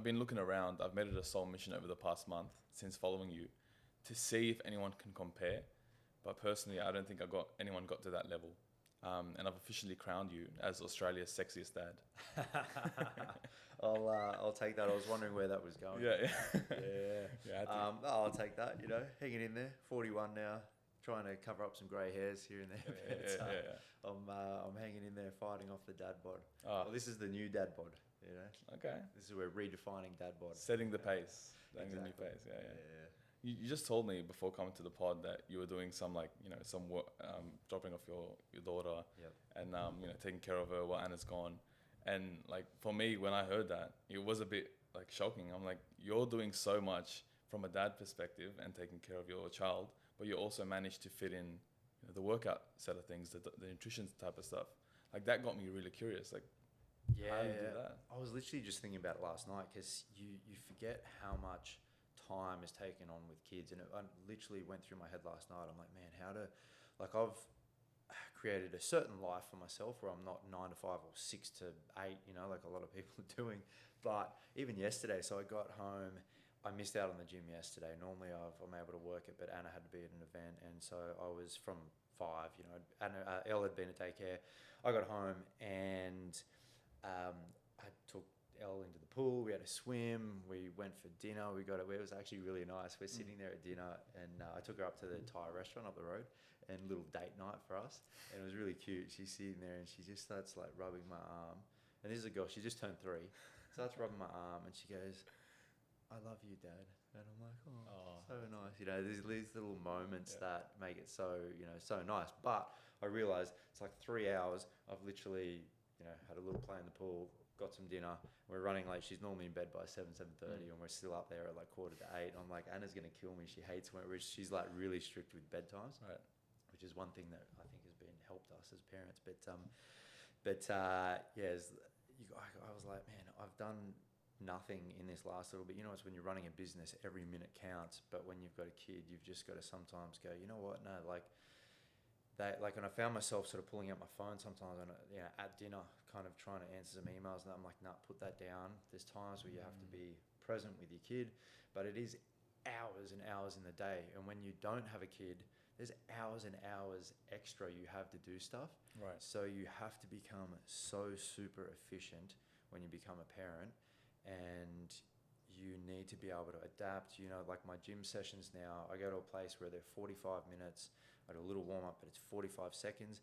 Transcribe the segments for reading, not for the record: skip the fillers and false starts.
I've been looking around. I've made it a sole mission over the past month since following you to see if anyone can compare. But personally, I don't think anyone got to that level. And I've officially crowned you as Australia's sexiest dad. I'll take that. I was wondering where that was going. Yeah. Yeah. I'll take that. You know, hanging in there. 41 now, trying to cover up some grey hairs here and there. I'm hanging in there, fighting off the dad bod. Oh. Well, this is the new dad bod. You know. Okay. This is where redefining dad bod. Setting the pace. Setting the new Exactly. pace. Yeah. You just told me before coming to the pod that you were doing some some work, dropping off your daughter, Yep. and taking care of her while Anna's gone, and like for me when I heard that, it was a bit like shocking. I'm like, you're doing so much from a dad perspective and taking care of your child, but you also managed to fit in the workout set of things, the nutrition type of stuff. Like that got me really curious. Like, how do you do that? I was literally just thinking about it last night because you forget how much time is taken on with kids, and I literally went through my head last night. I'm like, man, I've created a certain life for myself where I'm not 9 to 5 or 6 to 8, like a lot of people are doing. But even yesterday, so I got home, I missed out on the gym yesterday. Normally I'm able to work it, but Anna had to be at an event, and so I was from 5, Elle had been at daycare. I got home and I took Elle into the pool. We had a swim. We went for dinner. It was actually really nice. We're sitting there at dinner, and I took her up to the Thai restaurant up the road, and a little date night for us. And it was really cute. She's sitting there, and she just starts like rubbing my arm. And this is a girl. She just turned 3. Starts rubbing my arm, and she goes, "I love you, Dad." And I'm like, oh. So nice. There's these little moments that make it so so nice. But I realised it's like 3 hours. I've literally had a little play in the pool, got some dinner. We're running late. She's normally in bed by 7:30, and we're still up there at like 7:45. I'm like, Anna's gonna kill me. She hates when she's like really strict with bedtimes, Right. which is one thing that I think has been helped us as parents. I was like, man, I've done nothing in this last little bit. It's when you're running a business, every minute counts. But when you've got a kid, you've just got to sometimes go, you know what? No, and I found myself sort of pulling out my phone sometimes and, at dinner, kind of trying to answer some emails, and I'm like, nah, put that down. There's times where you have to be present with your kid, but it is hours and hours in the day. And when you don't have a kid, there's hours and hours extra you have to do stuff. Right. So you have to become so super efficient when you become a parent, and you need to be able to adapt. Like my gym sessions now, I go to a place where they're 45 minutes. I do a little warm-up, but it's 45 seconds.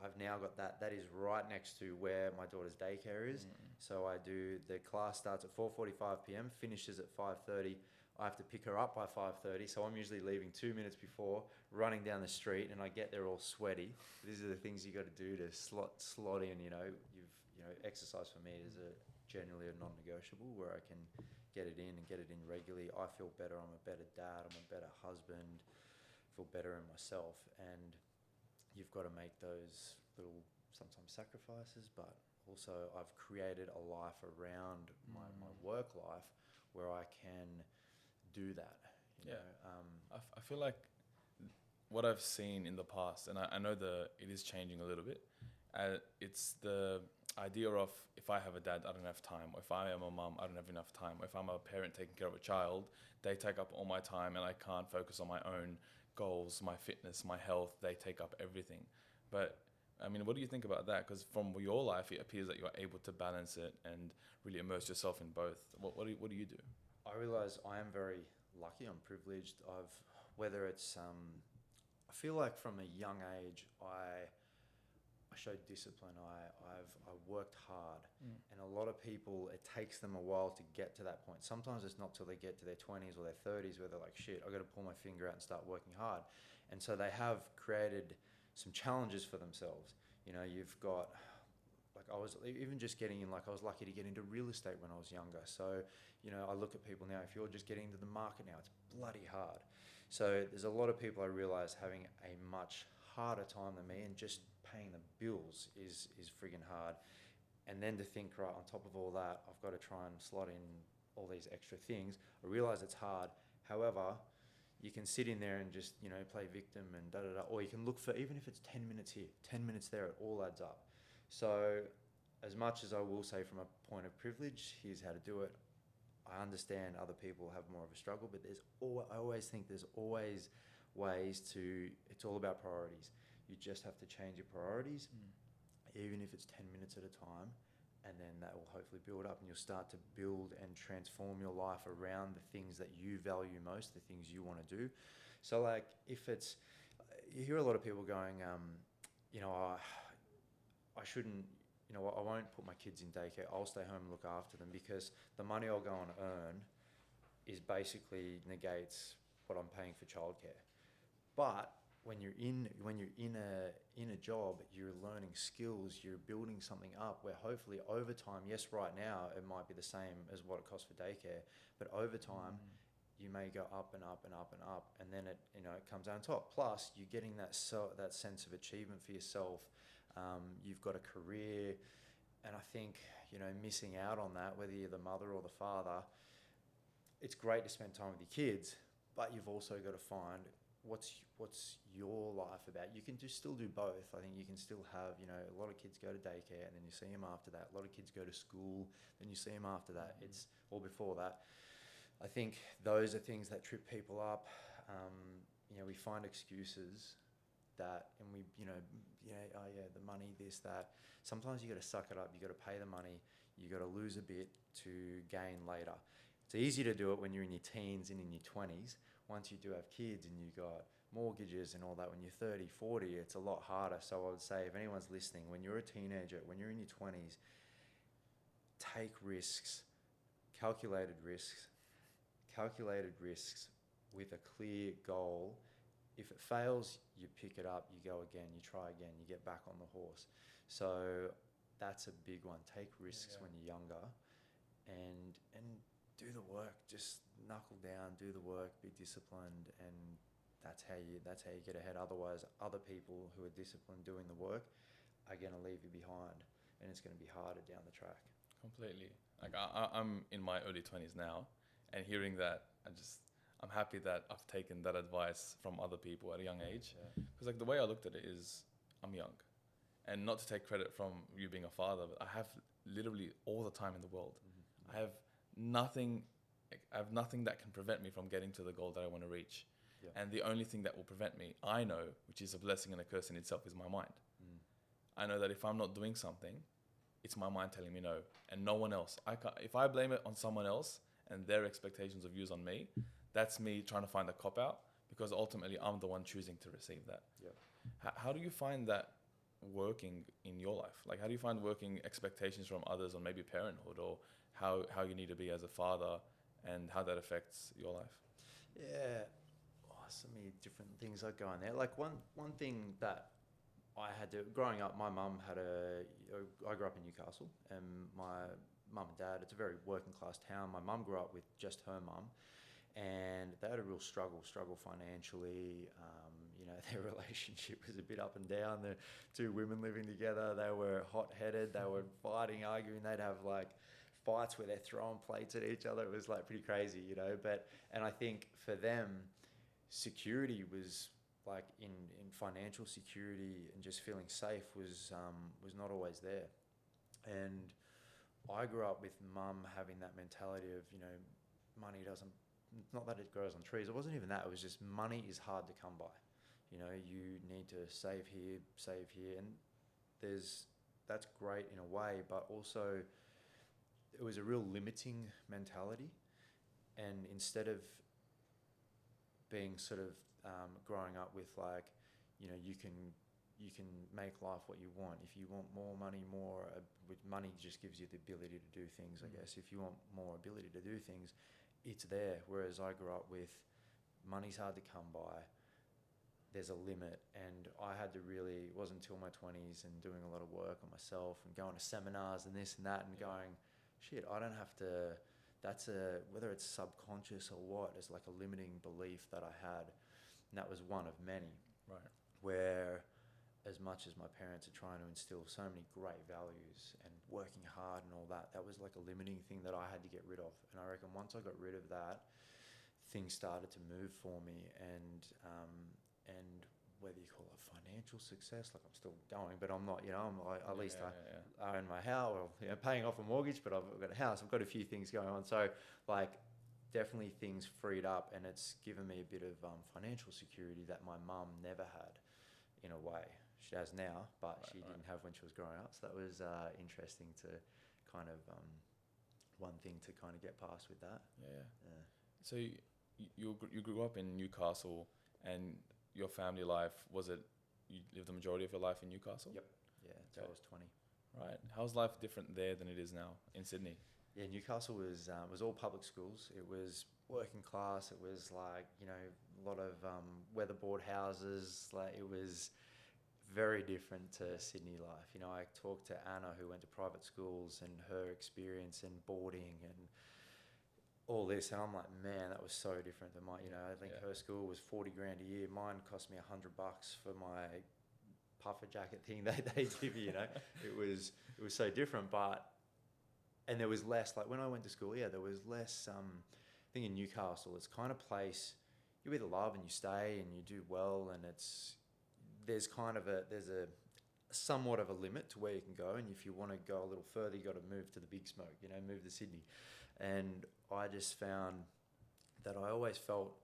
I've now got that. That is right next to where my daughter's daycare is. So the class starts at 4:45 p.m., finishes at 5:30. I have to pick her up by 5:30, so I'm usually leaving 2 minutes before, running down the street, and I get there all sweaty. These are the things you got to do to slot in. Exercise for me is generally a non-negotiable, where I can get it in and get it in regularly. I feel better. I'm a better dad. I'm a better husband. Feel better in myself, and you've got to make those little sometimes sacrifices, but also I've created a life around my work life where I can do that. I feel like what I've seen in the past, and I know it is changing a little bit. It's the idea of, if I have a dad, I don't have time. Or if I am a mum, I don't have enough time. Or if I'm a parent taking care of a child, they take up all my time, and I can't focus on my own goals, my fitness, my health. They take up everything. But I mean, what do you think about that? Because from your life, it appears that you're able to balance it and really immerse yourself in both. What do you do? I realise I am very lucky. I'm privileged. Whether it's I feel like from a young age, I showed discipline. I worked hard, and a lot of people, it takes them a while to get to that point. Sometimes it's not till they get to their 20s or their 30s where they're like, shit, I've got to pull my finger out and start working hard. And so they have created some challenges for themselves. You've got, I was even just getting in, I was lucky to get into real estate when I was younger. So, I look at people now, if you're just getting into the market now, it's bloody hard. So there's a lot of people I realise having a much harder time than me, and just paying the bills is friggin' hard. And then to think, right, on top of all that, I've got to try and slot in all these extra things. I realise it's hard. However, you can sit in there and just, play victim and da-da-da, or you can look for, even if it's 10 minutes here, 10 minutes there, it all adds up. So as much as I will say from a point of privilege, here's how to do it, I understand other people have more of a struggle, but I always think there's always ways to, it's all about priorities. You just have to change your priorities, even if it's 10 minutes at a time, and then that will hopefully build up, and you'll start to build and transform your life around the things that you value most, the things you want to do. So like, if it's, you hear a lot of people going, you know, I shouldn't, you know, I won't put my kids in daycare. I'll stay home and look after them, because the money I'll go and earn is basically negates what I'm paying for childcare. But when you're in a job, you're learning skills, you're building something up where hopefully over time, yes, right now it might be the same as what it costs for daycare, but over time you may go up and up and up and up, and then it, you know, it comes down top. Plus you're getting that sense of achievement for yourself. You've got a career, and I think, you know, missing out on that, whether you're the mother or the father, it's great to spend time with your kids, but you've also got to find what's your life about. You can still do both. I think you can still have, you know, a lot of kids go to daycare and then you see them after that. A lot of kids go to school, then you see them after that. It's all before that. I think those are things that trip people up. You know, we find excuses that, and we, you know, oh yeah, the money, this, that. Sometimes you got to suck it up. You got to pay the money. You got to lose a bit to gain later. It's easy to do it when you're in your teens and in your 20s. Once you do have kids and you've got mortgages and all that, when you're 30, 40, it's a lot harder. So I would say, if anyone's listening, when you're a teenager, when you're in your 20s, take risks, calculated risks with a clear goal. If it fails, you pick it up, you go again, you try again, you get back on the horse. So that's a big one. Take risks when you're younger, and do the work. Just knuckle down, do the work, be disciplined, and that's how you get ahead. Otherwise, other people who are disciplined doing the work are going to leave you behind, and it's going to be harder down the track. Completely. Like I'm in my early 20s now, and hearing that, I'm happy that I've taken that advice from other people at a young age. Because like the way I looked at it is, I'm young, and not to take credit from you being a father, but I have literally all the time in the world. I have nothing that can prevent me from getting to the goal that I want to reach. And the only thing that will prevent me, I know, which is a blessing and a curse in itself, is my mind. I know that if I'm not doing something, it's my mind telling me no, and no one else. If I blame it on someone else and their expectations of views on me, that's me trying to find a cop-out, because ultimately I'm the one choosing to receive that. How do you find that working in your life? Like, how do you find working expectations from others on maybe parenthood, or how you need to be as a father, and how that affects your life? So many different things that go in there. Like one thing that I had to, growing up, my mum I grew up in Newcastle, and my mum and dad, it's a very working class town. My mum grew up with just her mum, and they had a real struggle financially. You know, their relationship was a bit up and down. The two women living together, they were hot-headed, they were fighting, arguing. They'd have like fights where they're throwing plates at each other. It was like pretty crazy, you know. And I think for them, security was like in financial security and just feeling safe was not always there. And I grew up with mum having that mentality of, you know, money doesn't, not that it grows on trees. It wasn't even that. It was just money is hard to come by. You know, you need to save here, and that's great in a way, but also it was a real limiting mentality. And instead of being sort of growing up with like, you know, you can make life what you want. If you want more money, with money just gives you the ability to do things, I guess. If you want more ability to do things, it's there. Whereas I grew up with money's hard to come by. There's a limit, and I had to really, it wasn't until my 20s and doing a lot of work on myself and going to seminars and this and that, and going, shit, I don't have to, whether it's subconscious or what, it's like a limiting belief that I had, and that was one of many. Right. Where as much as my parents are trying to instill so many great values and working hard and all that, that was like a limiting thing that I had to get rid of. And I reckon once I got rid of that, things started to move for me. And whether you call it financial success, like I'm still going, but I'm not, at least yeah. I own my house, or, paying off a mortgage, but I've got a house. I've got a few things going on. So like definitely things freed up, and it's given me a bit of financial security that my mum never had in a way. She has now, but she didn't have when she was growing up. So that was interesting to kind of one thing to kind of get past with that. Yeah. So you grew up in Newcastle, and your family life, was it, you lived the majority of your life in Newcastle? Yep. Yeah, until I was 20. Right. How's life different there than it is now in Sydney? Yeah, Newcastle was all public schools. It was working class. It was like, a lot of weatherboard houses. Like, it was very different to Sydney life. I talked to Anna, who went to private schools, and her experience in boarding and all this, and I'm like, man, that was so different than mine. I think her school was 40 grand a year. Mine cost me $100 for my puffer jacket thing they give you. It was so different, and there was less, like when I went to school, there was less. I think in Newcastle, it's kind of place you either love and you stay and you do well, and there's a somewhat of a limit to where you can go, and if you want to go a little further, you got to move to the big smoke, move to Sydney. And I just found that I always felt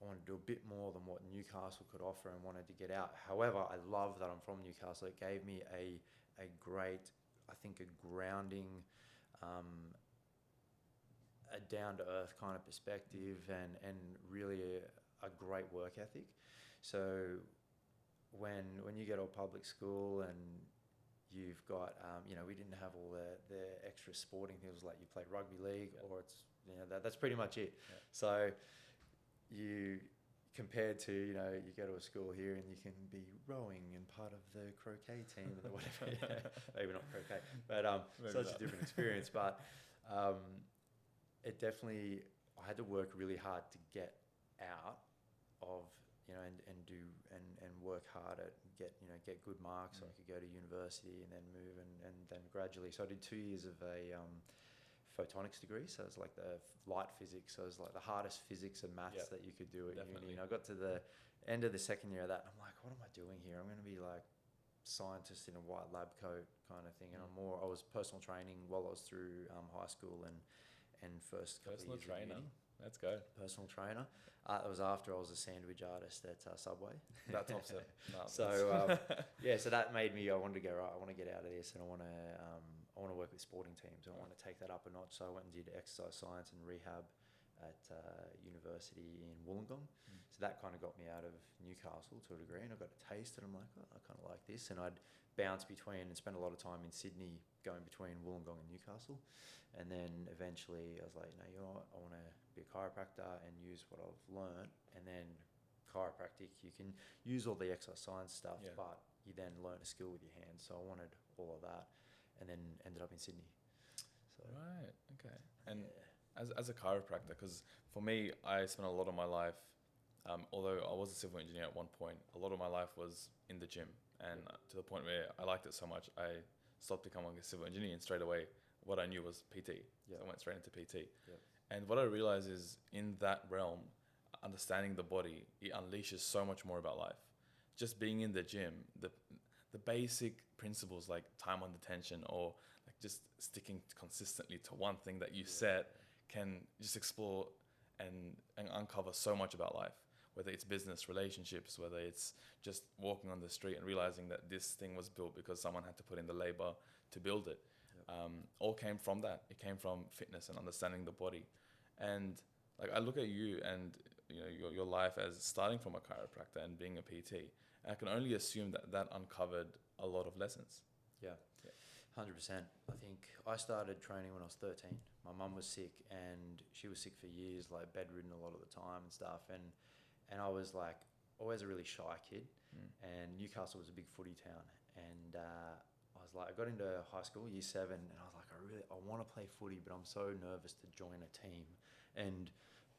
I wanted to do a bit more than what Newcastle could offer, and wanted to get out. However, I love that I'm from Newcastle. It gave me a great, I think, a grounding, a down-to-earth kind of perspective, and really a great work ethic. So when you go to a public school and you've got, we didn't have all the extra sporting things, like you play rugby league, or it's, that's pretty much it. Yeah. So you, compared to, you go to a school here and you can be rowing and part of the croquet team or whatever. Maybe not croquet, but such a different experience. But it definitely, I had to work really hard to get out of, and do and work hard at get good marks, so I could go to university and then move and then gradually. So I did 2 years of a photonics degree, so it's like the light physics. So it was like the hardest physics and maths that you could do at uni. And I got to the end of the second year of that, and I'm like, what am I doing here? I'm going to be like scientist in a white lab coat kind of thing. And I was personal training while I was through high school and first couple personal of years trainer. of uni. Let's go. Personal trainer. It was after I was a sandwich artist at Subway. That's awesome. So so that made me. I wanted to go right. I want to get out of this, and I want to work with sporting teams. I want to take that up a notch. So I went and did exercise science and rehab at university in Wollongong. So that kind of got me out of Newcastle to a degree, and I got a taste, and I'm like, I kind of like this, and I'd bounce between and spend a lot of time in Sydney, going between Wollongong and Newcastle. And then eventually I was like, no, you know what? I want to be a chiropractor and use what I've learned. And then chiropractic, you can use all the exercise science stuff, but you then learn a skill with your hands. So I wanted all of that, and then ended up in Sydney. So, right. Okay. And as a chiropractor, because for me, I spent a lot of my life, although I was a civil engineer at one point, a lot of my life was in the gym. And to the point where I liked it so much, I stopped becoming a civil engineer, and straight away what I knew was PT. So I went straight into PT. And what I realized is, in that realm, understanding the body, it unleashes so much more about life. Just being in the gym, the basic principles like time under tension, or like just sticking consistently to one thing that you set, can just explore and uncover so much about life. Whether it's business, relationships, whether it's just walking on the street and realizing that this thing was built because someone had to put in the labor to build it. All came from that. It came from fitness and understanding the body. And like, I look at you and your life as starting from a chiropractor and being a PT. And I can only assume that uncovered a lot of lessons. 100%. I think I started training when I was 13. My mum was sick, and she was sick for years, like bedridden a lot of the time and stuff. And I was like always a really shy kid, and Newcastle was a big footy town. And I got into high school, year 7, and I was like, I want to play footy, but I'm so nervous to join a team and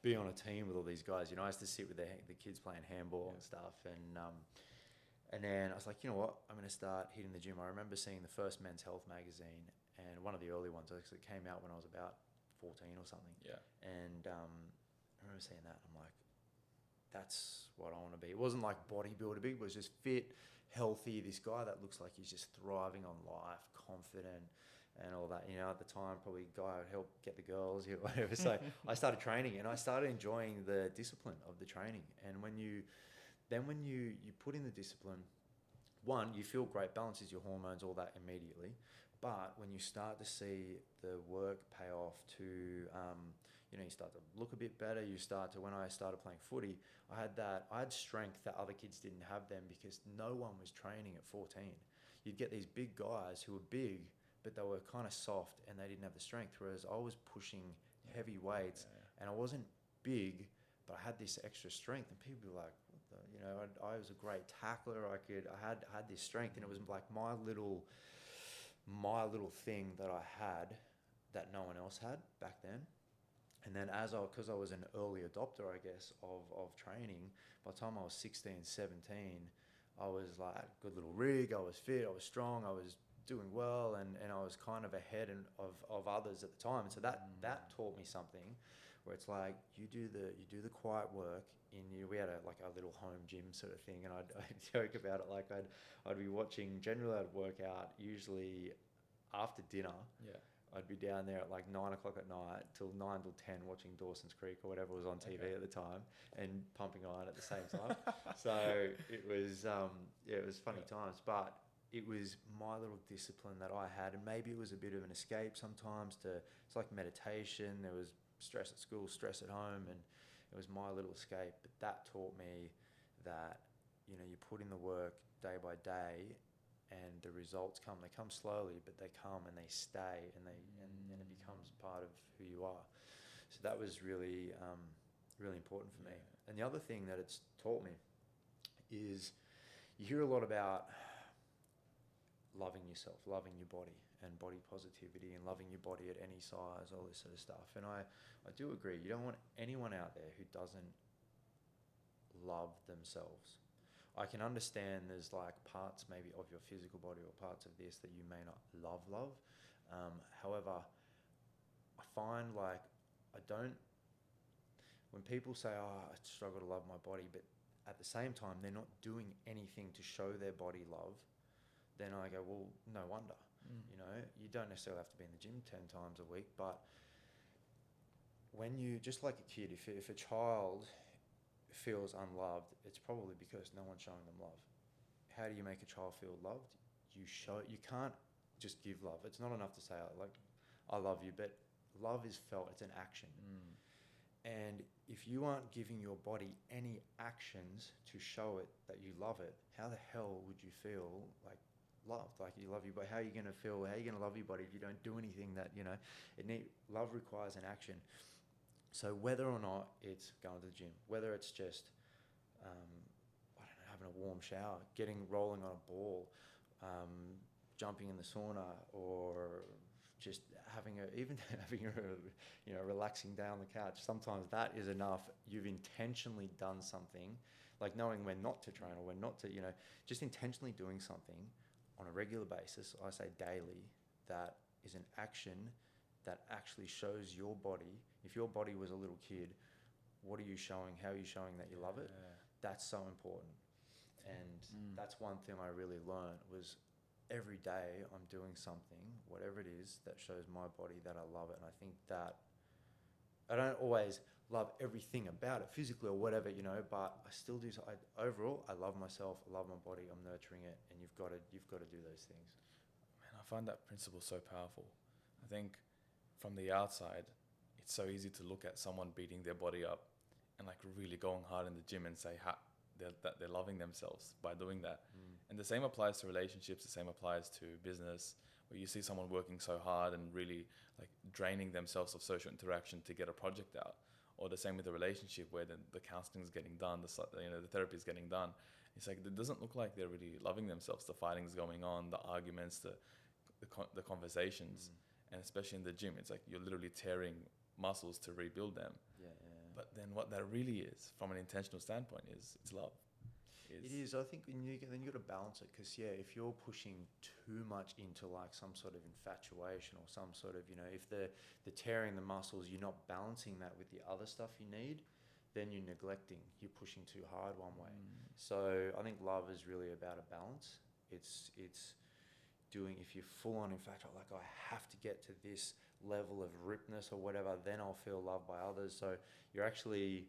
be on a team with all these guys. I used to sit with the kids playing handball and stuff, and then I was like, you know what, I'm going to start hitting the gym. I remember seeing the first Men's Health magazine, and one of the early ones, actually, came out when I was about 14 or something. And I remember seeing that, and I'm like, that's what I want to be. It wasn't like bodybuilder big, it was just fit, healthy, this guy that looks like he's just thriving on life, confident and all that. You know, at the time, probably guy would help get the girls, you know, whatever. So I started training and I started enjoying the discipline of the training. And when you put in the discipline, one, you feel great, balances your hormones, all that immediately. But when you start to see the work pay off to, you know, you start to look a bit better. When I started playing footy, I had strength that other kids didn't have then because no one was training at 14. You'd get these big guys who were big, but they were kind of soft and they didn't have the strength. Whereas I was pushing heavy weights and I wasn't big, but I had this extra strength, and people were like, what the, you know, I was a great tackler. I had this strength, and it was like my little thing that I had that no one else had back then. And then because I was an early adopter, I guess, of training, by the time I was 16, 17, I was like, good little rig, I was fit, I was strong, I was doing well, and I was kind of ahead of others at the time. And so that taught me something, where it's like you do the quiet work we had a little home gym sort of thing, and I'd joke about it, like I'd be watching, generally I'd work out usually after dinner. Yeah. I'd be down there at like 9 o'clock at night till 9 till 10 watching Dawson's Creek or whatever was on TV at the time, and pumping iron at the same time. So it was funny times, but it was my little discipline that I had, and maybe it was a bit of an escape sometimes it's like meditation. There was stress at school, stress at home, and it was my little escape. But that taught me that, you know, you put in the work day by day, and the results come. They come slowly, but they come and they stay, and and it becomes part of who you are. So that was really really important for me. And the other thing that it's taught me is, you hear a lot about loving yourself, loving your body, and body positivity, and loving your body at any size, all this sort of stuff. And I do agree. You don't want anyone out there who doesn't love themselves. I can understand there's like parts maybe of your physical body or parts of this that you may not love. However, I find like when people say, oh, I struggle to love my body, but at the same time, they're not doing anything to show their body love, then I go, well, no wonder. You know, you don't necessarily have to be in the gym 10 times a week, but when you, just like a kid, if a child feels unloved, it's probably because no one's showing them love. How do you make a child feel loved? You can't just give love. It's not enough to say, like, I love you, but love is felt, it's an action. And if you aren't giving your body any actions to show it that you love it, how the hell would you feel like loved? Like, you love your body, how are you going to feel, how are you going to love your body if you don't do anything that, you know, love requires an action. So whether or not it's going to the gym, whether it's just, I don't know, having a warm shower, rolling on a ball, jumping in the sauna, or just having relaxing down the couch, sometimes that is enough. You've intentionally done something, like knowing when not to train or when not to, you know, just intentionally doing something on a regular basis, I say daily, that is an action that actually shows your body. If your body was a little kid, what are you showing? How are you showing that you love it? That's so important. And that's one thing I really learned, was every day I'm doing something, whatever it is, that shows my body that I love it. And I think that I don't always love everything about it physically or whatever, you know, but I still do. Overall, I love myself, I love my body, I'm nurturing it, and you've got to do those things. Man, I find that principle so powerful. I think from the outside, it's so easy to look at someone beating their body up and like really going hard in the gym and say that they're loving themselves by doing that. And the same applies to relationships, the same applies to business, where you see someone working so hard and really like draining themselves of social interaction to get a project out. Or the same with a relationship, where the counseling is getting done, the therapy is getting done. It's like, it doesn't look like they're really loving themselves. The fighting's going on, the arguments, the conversations, and especially in the gym, it's like you're literally tearing muscles to rebuild them. But then what that really is, from an intentional standpoint, it's love. It is. I think then you got to balance it, because if you're pushing too much into like some sort of infatuation or some sort of, you know, if the tearing the muscles, you're not balancing that with the other stuff you need, then you're neglecting, you're pushing too hard one way. So I think love is really about a balance. It's doing, if you're full on infatuated, like I have to get to this level of ripness or whatever, then I'll feel loved by others. So you're actually,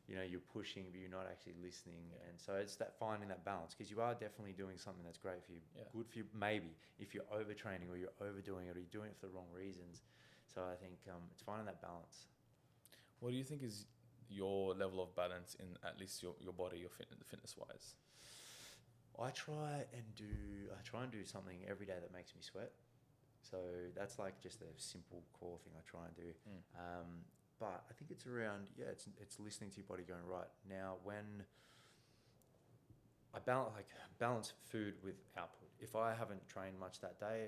you're pushing, but you're not actually listening. And so it's that finding that balance, because you are definitely doing something that's great for you, good for you. Maybe if you're overtraining or you're overdoing it or you're doing it for the wrong reasons. So I think it's finding that balance. What do you think is your level of balance in at least your body, your fitness wise? I try and do something every day that makes me sweat. So that's like just a simple core thing I try and do. But I think it's around, it's listening to your body going, right, now when I balance food with output. If I haven't trained much that day,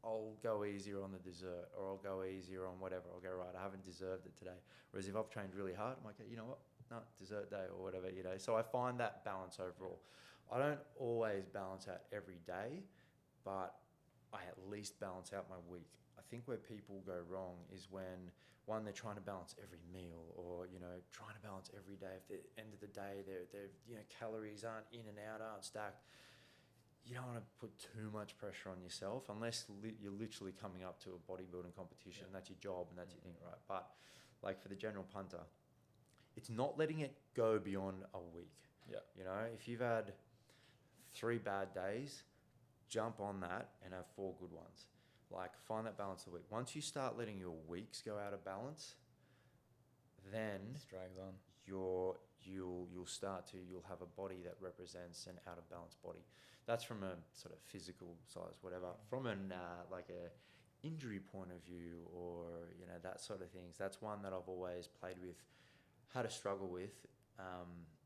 I'll go easier on the dessert, or I'll go easier on whatever. I'll go, right, I haven't deserved it today. Whereas if I've trained really hard, I'm like, you know what, no, dessert day or whatever, So I find that balance overall. I don't always balance out every day, but I at least balance out my week. I think where people go wrong is when, one, they're trying to balance every meal, or trying to balance every day. If the end of the day their calories aren't in and out, aren't stacked, you don't want to put too much pressure on yourself unless you're literally coming up to a bodybuilding competition. That's your job and that's your thing, right? But like for the general punter, it's not letting it go beyond a week. If you've had 3 bad days, jump on that and have 4 good ones. Like, find that balance of the week. Once you start letting your weeks go out of balance, then it drags on. You'll have a body that represents an out of balance body. That's from a sort of physical size, whatever. From an like a injury point of view, or that sort of things. That's one that I've always played with, had to struggle with.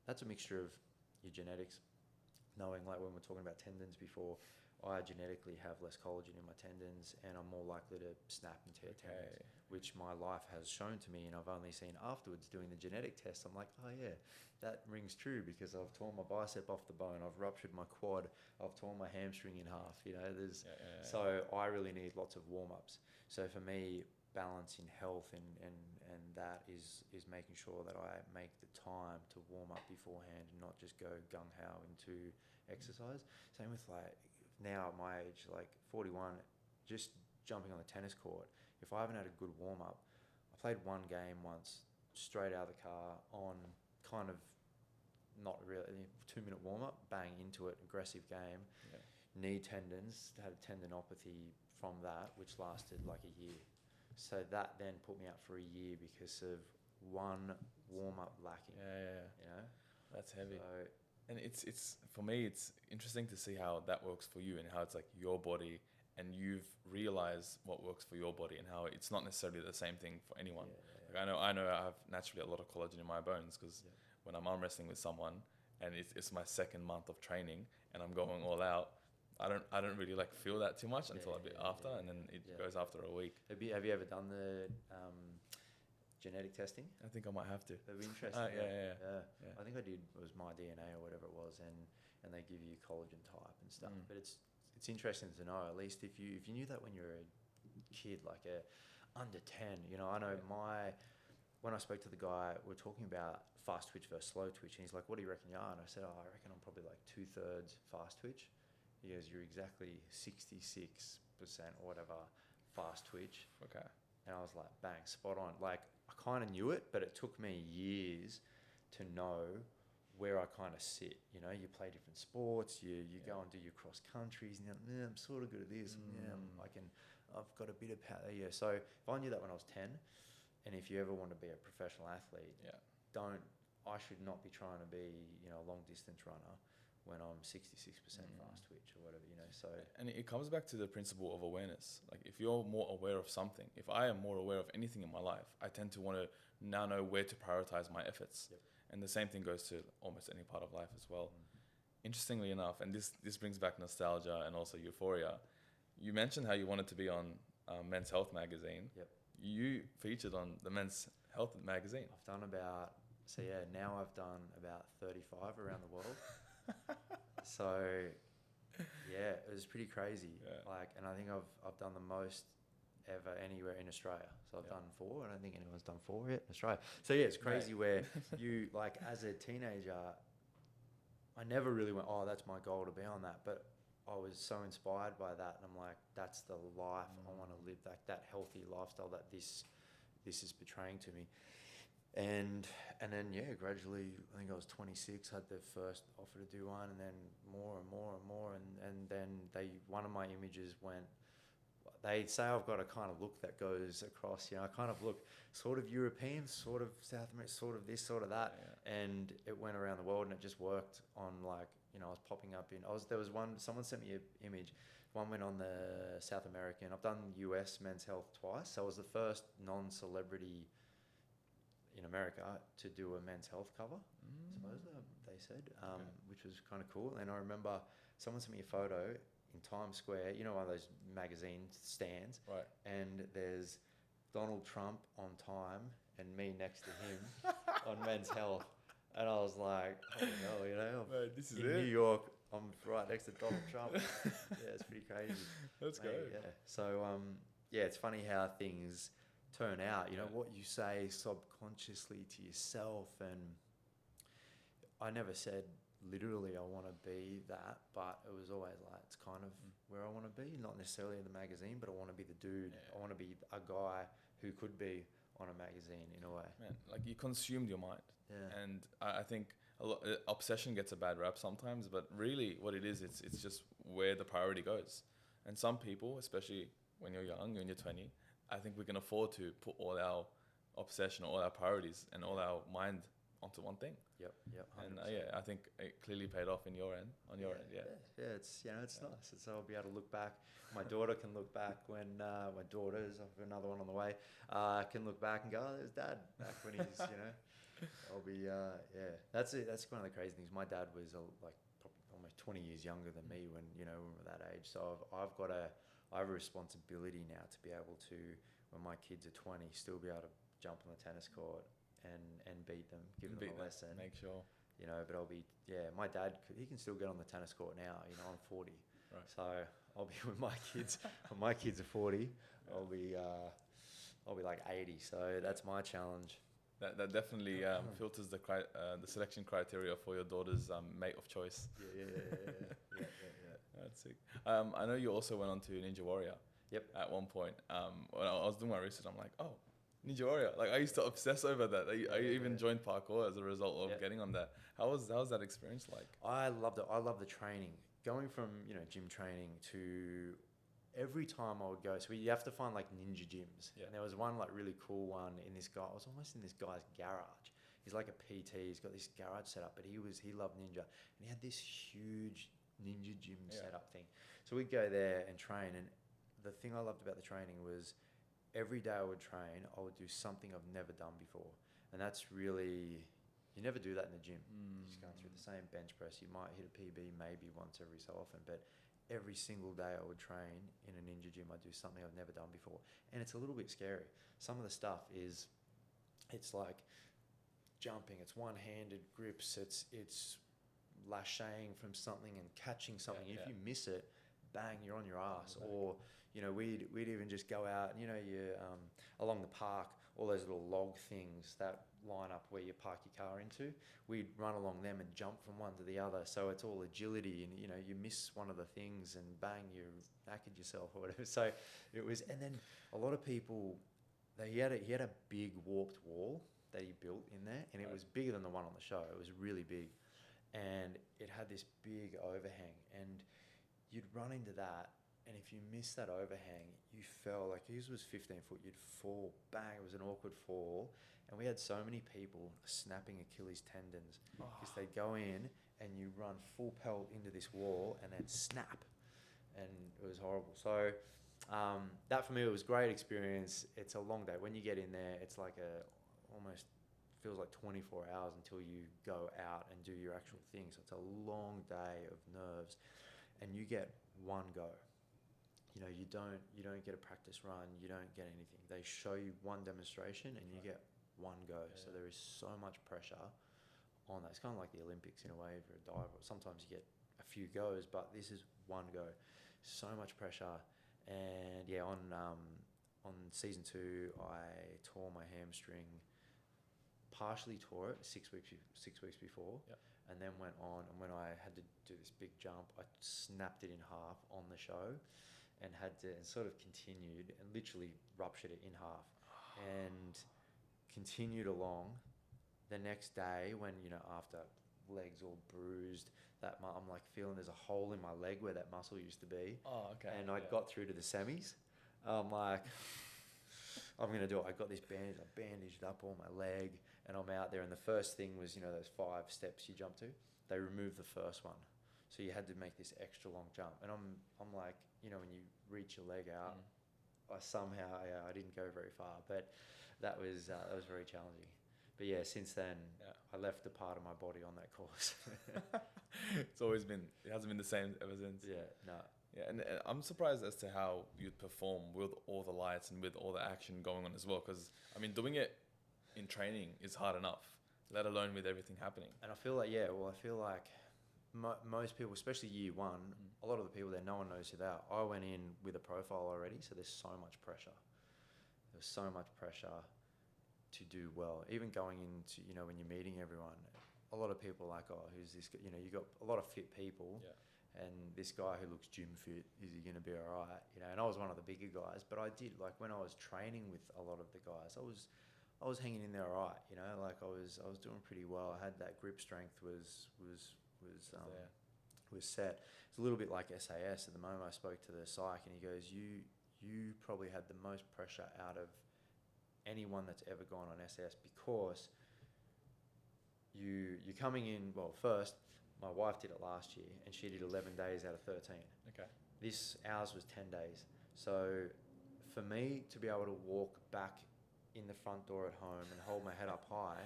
That's a mixture of your genetics, knowing, like when we're talking about tendons before, I genetically have less collagen in my tendons and I'm more likely to snap and tear tendons, which my life has shown to me, and I've only seen afterwards doing the genetic test. I'm like, oh yeah, that rings true, because I've torn my bicep off the bone, I've ruptured my quad, I've torn my hamstring in half, So I really need lots of warm-ups. So for me, balance in health and that is making sure that I make the time to warm up beforehand and not just go gung-ho into exercise. Same with like now at my age, like 41, just jumping on the tennis court, if I haven't had a good warm-up, I played one game once straight out of the car on kind of not really 2-minute warm-up, bang into it, aggressive game, knee tendons, had a tendinopathy from that, which lasted like a year. So that then put me out for a year because of one warm-up lacking. That's heavy. So, and it's for me, it's interesting to see how that works for you, and how it's like your body, and you've realized what works for your body, and how it's not necessarily the same thing for anyone. Like I know I have naturally a lot of collagen in my bones, because when I'm arm wrestling with someone and it's my 2nd month of training and I'm going all out, I don't really like feel that too much until a bit after, and then it goes after a week. Have you ever done the genetic testing? I think I might have to. That'd be interesting. I think I did. It was my DNA or whatever it was, and they give you collagen type and stuff. But it's interesting to know, at least if you knew that when you're a kid, like under 10. I know when I spoke to the guy, we're talking about fast twitch versus slow twitch, and he's like, "What do you reckon you are?" And I said, "Oh, I reckon I'm probably like 2/3 fast twitch." He goes, "You're exactly 66% or whatever fast twitch." Okay. And I was like, bang, spot on. Like, I kind of knew it, but it took me years to know where I kind of sit. You play different sports, you go and do your cross countries, and you're like, I'm sort of good at this. I've got a bit of power. So if I knew that when I was 10, and if you ever want to be a professional athlete, I should not be trying to be, a long distance runner when I'm 66% fast twitch or whatever, so. And it comes back to the principle of awareness. Like, if you're more aware of something, if I am more aware of anything in my life, I tend to want to now know where to prioritize my efforts. And the same thing goes to almost any part of life as well. Interestingly enough, and this brings back nostalgia and also euphoria, you mentioned how you wanted to be on Men's Health magazine. You featured on the Men's Health magazine. Now I've done about 35 around the world. So it was pretty crazy. And I think I've done the most ever anywhere in Australia. So I've done 4. I don't think anyone's done 4 yet in Australia. So yeah, it's crazy where you, like, as a teenager, I never really went, oh, that's my goal to be on that. But I was so inspired by that. And I'm like, that's the life I want to live, like that healthy lifestyle that this is portraying to me. And then, yeah, gradually, I think I was 26, had the first offer to do one, and then more and more and more. And then one of my images went, they say I've got a kind of look that goes across, I kind of look sort of European, sort of South American, sort of this, sort of that. Yeah. And it went around the world, and it just worked on, like, I was popping up there was one, someone sent me an image. One went on the South American. I've done US Men's Health twice. So I was the first non-celebrity in America to do a men's health cover, I suppose they said, which was kind of cool. And I remember someone sent me a photo in Times Square, one of those magazine stands, right? And there's Donald Trump on Time and me next to him on Men's Health. And I was like, oh no, Mate, this is in it. New York, I'm right next to Donald Trump. Yeah, it's pretty crazy. That's great. Yeah. So, it's funny how things turn out, what you say subconsciously to yourself. And I never said literally I want to be that, but it was always like, it's kind of where I want to be, not necessarily in the magazine, but I want to be the dude. I want to be a guy who could be on a magazine in a way. Man, like, you consumed your mind. Yeah. And I think obsession gets a bad rap sometimes, but really what it is, it's just where the priority goes. And some people, especially when you're young, when you're 20, I think we can afford to put all our obsession, all our priorities, and all our mind onto one thing. Yep. 100%. And I think it clearly paid off on your end. Yeah, it's nice. So I'll be able to look back. My daughter can look back when my daughter's, I've got another one on the way, can look back and go, oh, there's Dad back when he's, I'll be, that's it. That's one of the crazy things. My dad was like probably almost 20 years younger than me when we were that age. So I have a responsibility now to be able to, when my kids are 20, still be able to jump on the tennis court and beat them, give them a lesson. Make sure. But I'll be, my dad, he can still get on the tennis court now, I'm 40. Right. So I'll be with my kids, when my kids are 40, I'll be like 80. So that's my challenge. That definitely filters the selection criteria for your daughter's mate of choice. Yeah. That's sick. I know you also went on to Ninja Warrior. Yep. At one point, when I was doing my research, I'm like, oh, Ninja Warrior. Like, I used to obsess over that. I even joined parkour as a result of getting on that. How was that experience like? I loved it. I love the training. Going from gym training to every time I would go, so you have to find like ninja gyms. Yeah. And there was one like really cool one in this guy. I was almost in this guy's garage. He's like a PT. He's got this garage set up, but he loved ninja, and he had this huge ninja gym setup thing. So we'd go there and train, and the thing I loved about the training was every day I would train, I would do something I've never done before, and that's really, you never do that in the gym. You're just going through the same bench press. You might hit a PB maybe once every so often, but every single day I would train in a ninja gym. I'd do something I've never done before. And it's a little bit scary. Some of the stuff is, it's like jumping, it's one-handed grips, it's lashing from something and catching something. If you miss it, bang, you're on your ass. Or, we'd even just go out and, you along the park, all those little log things that line up where you park your car into, we'd run along them and jump from one to the other. So it's all agility, and you miss one of the things and bang, you knackered yourself or whatever. So it was, and then a lot of people, he had a big warped wall that he built in there, and it was bigger than the one on the show. It was really big, and it had this big overhang, and you'd run into that. And if you missed that overhang, you fell, like his was 15 foot, you'd fall, bang, it was an awkward fall. And we had so many people snapping Achilles tendons because they go in and you run full pelt into this wall and then snap. And it was horrible. So that for me, it was a great experience. It's a long day. When you get in there, it's like almost feels like 24 hours until you go out and do your actual thing. So it's a long day of nerves, and you get one go. You don't get a practice run, you don't get anything. They show you one demonstration and you get one go. Yeah. So there is so much pressure on that. It's kind of like the Olympics in a way. If you're a diver, sometimes you get a few goes, but this is one go. So much pressure. And on on season 2, I tore my hamstring. Partially tore it 6 weeks before, Yep. and then went on. And when I had to do this big jump, I snapped it in half on the show, and sort of continued and literally ruptured it in half, and continued along. The next day, when after legs all bruised, I'm like feeling there's a hole in my leg where that muscle used to be. Oh, okay. And I got through to the semis. I'm like, I'm gonna do it. I got this bandage. I bandaged up all my leg, and I'm out there. And the first thing was, those 5 steps you jump to. They removed the first one, so you had to make this extra long jump. And I'm like, when you reach your leg out, I somehow I didn't go very far, but that was very challenging. But yeah, since then, I left a part of my body on that course. It hasn't been the same ever since. Yeah, no. Yeah, and I'm surprised as to how you'd perform with all the lights and with all the action going on as well. Because, I mean, doing it in training is hard enough, let alone with everything happening. And I feel like, most people, especially year 1, a lot of the people there, no one knows who they are. I went in with a profile already, so there's so much pressure. There's so much pressure to do well. Even going into, when you're meeting everyone, a lot of people are like, oh, who's this guy? You got a lot of fit people. Yeah. And this guy who looks gym fit, is he going to be all right? And I was one of the bigger guys, but I did, like, when I was training with a lot of the guys, I was hanging in there all right, like I was doing pretty well. I had that grip strength was set. It's a little bit like SAS. At the moment I spoke to the psych, and he goes, you probably had the most pressure out of anyone that's ever gone on SAS, because you're coming in, well, first, my wife did it last year, and she did 11 days out of 13. Okay. Ours was 10 days. So for me to be able to walk back in the front door at home and hold my head up high,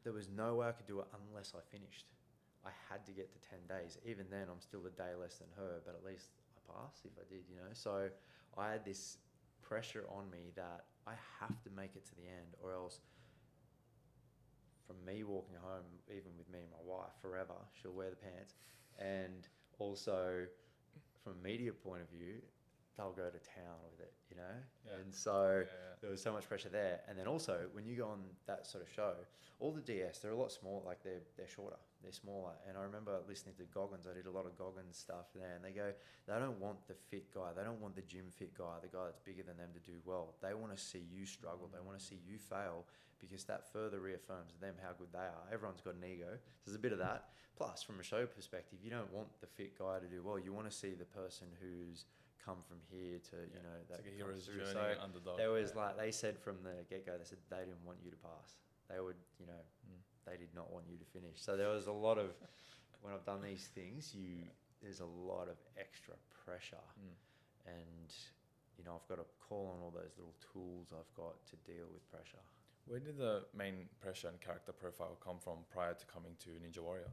there was no way I could do it unless I finished. I had to get to 10 days. Even then, I'm still a day less than her, but at least I passed if I did, So I had this pressure on me that I have to make it to the end, or else from me walking home, even with me and my wife, forever, she'll wear the pants. And also, from a media point of view, they'll go to town with it, Yeah. And so there was so much pressure there. And then also, when you go on that sort of show, all the DS, they're a lot smaller, like they're shorter, they're smaller. And I remember listening to Goggins, I did a lot of Goggins stuff there, and they go, they don't want the fit guy, they don't want the gym fit guy, the guy that's bigger than them to do well. They want to see you struggle, they want to see you fail, because that further reaffirms them how good they are. Everyone's got an ego. So there's a bit of that. Plus, from a show perspective, you don't want the fit guy to do well. You want to see the person who's come from here to, that like a hero's journey, so underdog. There was they said from the get-go, they said they didn't want you to pass. They would, they did not want you to finish. So there was a lot of, when I've done these things, there's a lot of extra pressure. And, I've got to call on all those little tools I've got to deal with pressure. Where did the main pressure and character profile come from prior to coming to Ninja Warrior?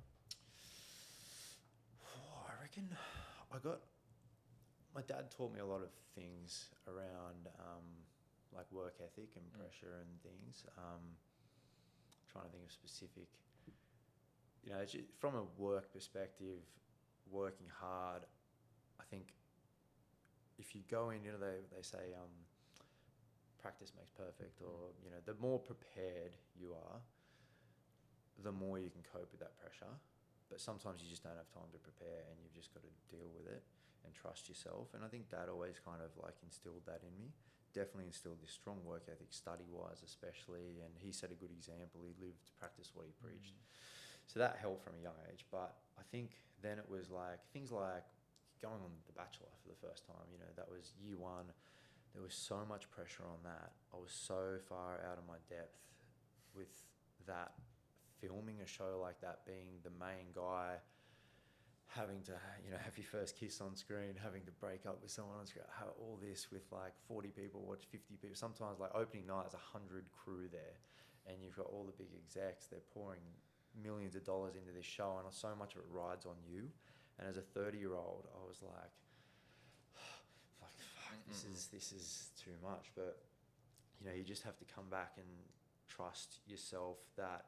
I reckon my dad taught me a lot of things around like work ethic and pressure and things. Trying to think of specific, from a work perspective, working hard. I think if you go in, they say practice makes perfect, or the more prepared you are, the more you can cope with that pressure. But sometimes you just don't have time to prepare, and you've just got to deal with it and trust yourself. And I think Dad always kind of like instilled that in me. Definitely instilled this strong work ethic, study-wise especially, and he set a good example. He lived, practiced what he preached. So that helped from a young age. But I think then it was like things like going on The Bachelor for the first time. That was year 1. There was so much pressure on that. I was so far out of my depth with that, filming a show like that, being the main guy, having to, have your first kiss on screen, having to break up with someone on screen, have all this with like 40 people, watch 50 people. Sometimes like opening night, there's 100 crew there, and you've got all the big execs, they're pouring millions of dollars into this show, and so much of it rides on you. And as a 30-year-old, I was like, this is too much. But you just have to come back and trust yourself, that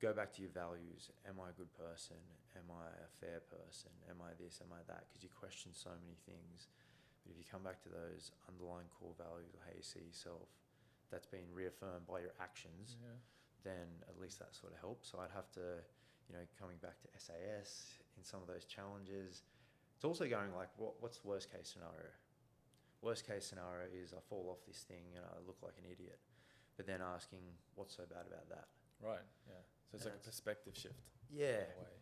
go back to your values. Am I a good person? Am I a fair person? Am I this? Am I that? Because you question so many things. But if you come back to those underlying core values or how you see yourself, that's been reaffirmed by your actions, then at least that sort of helps. So I'd have to, coming back to SAS in some of those challenges, it's also going like, what's the worst case scenario? Worst case scenario is I fall off this thing and I look like an idiot. But then asking, what's so bad about that? Right, yeah. So it's like a perspective shift. Yeah. In a way.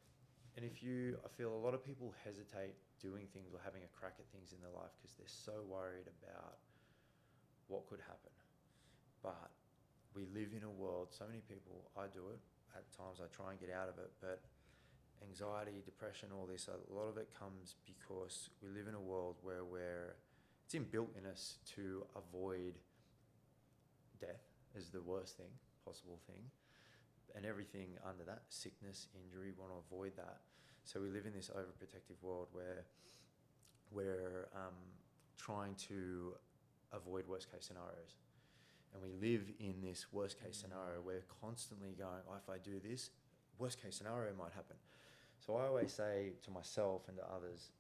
And I feel a lot of people hesitate doing things or having a crack at things in their life because they're so worried about what could happen. But we live in a world, so many people, I do it, at times I try and get out of it, but anxiety, depression, all this, a lot of it comes because we live in a world where it's inbuilt in us to avoid death as the worst thing, possible thing, and everything under that, sickness, injury, want to avoid that. So we live in this overprotective world where we're trying to avoid worst case scenarios. And we live in this worst case scenario. We're constantly going, if I do this, worst case scenario might happen. So I always say to myself and to others,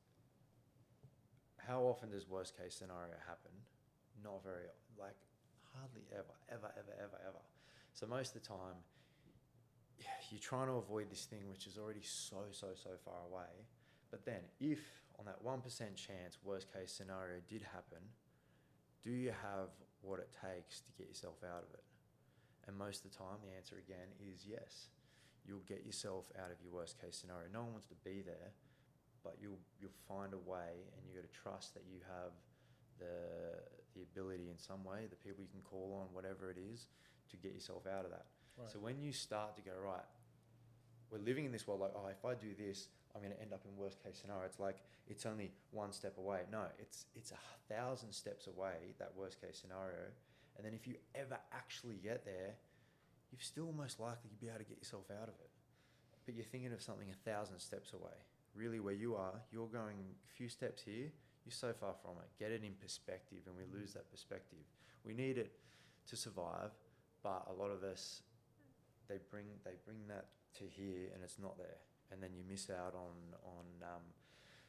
how often does worst case scenario happen? Not very, hardly ever. So most of the time, you're trying to avoid this thing which is already so far away. But then if on that 1% chance worst case scenario did happen, do you have what it takes to get yourself out of it? And most of the time the answer again is yes. You'll get yourself out of your worst case scenario. No one wants to be there, but you'll find a way, and you got to trust that you have the ability in some way, the people you can call on, whatever it is, to get yourself out of that. Right. So when you start to go, right, we're living in this world like, if I do this, I'm going to end up in worst case scenario. It's like, it's only one step away. No, it's 1,000 steps away, that worst case scenario. And then if you ever actually get there, you've still most likely be able to get yourself out of it. But you're thinking of something 1,000 steps away. Really where you are, you're going a few steps here, you're so far from it. Get it in perspective, and we lose that perspective. We need it to survive, but a lot of us, they bring that to here and it's not there. And then you miss out on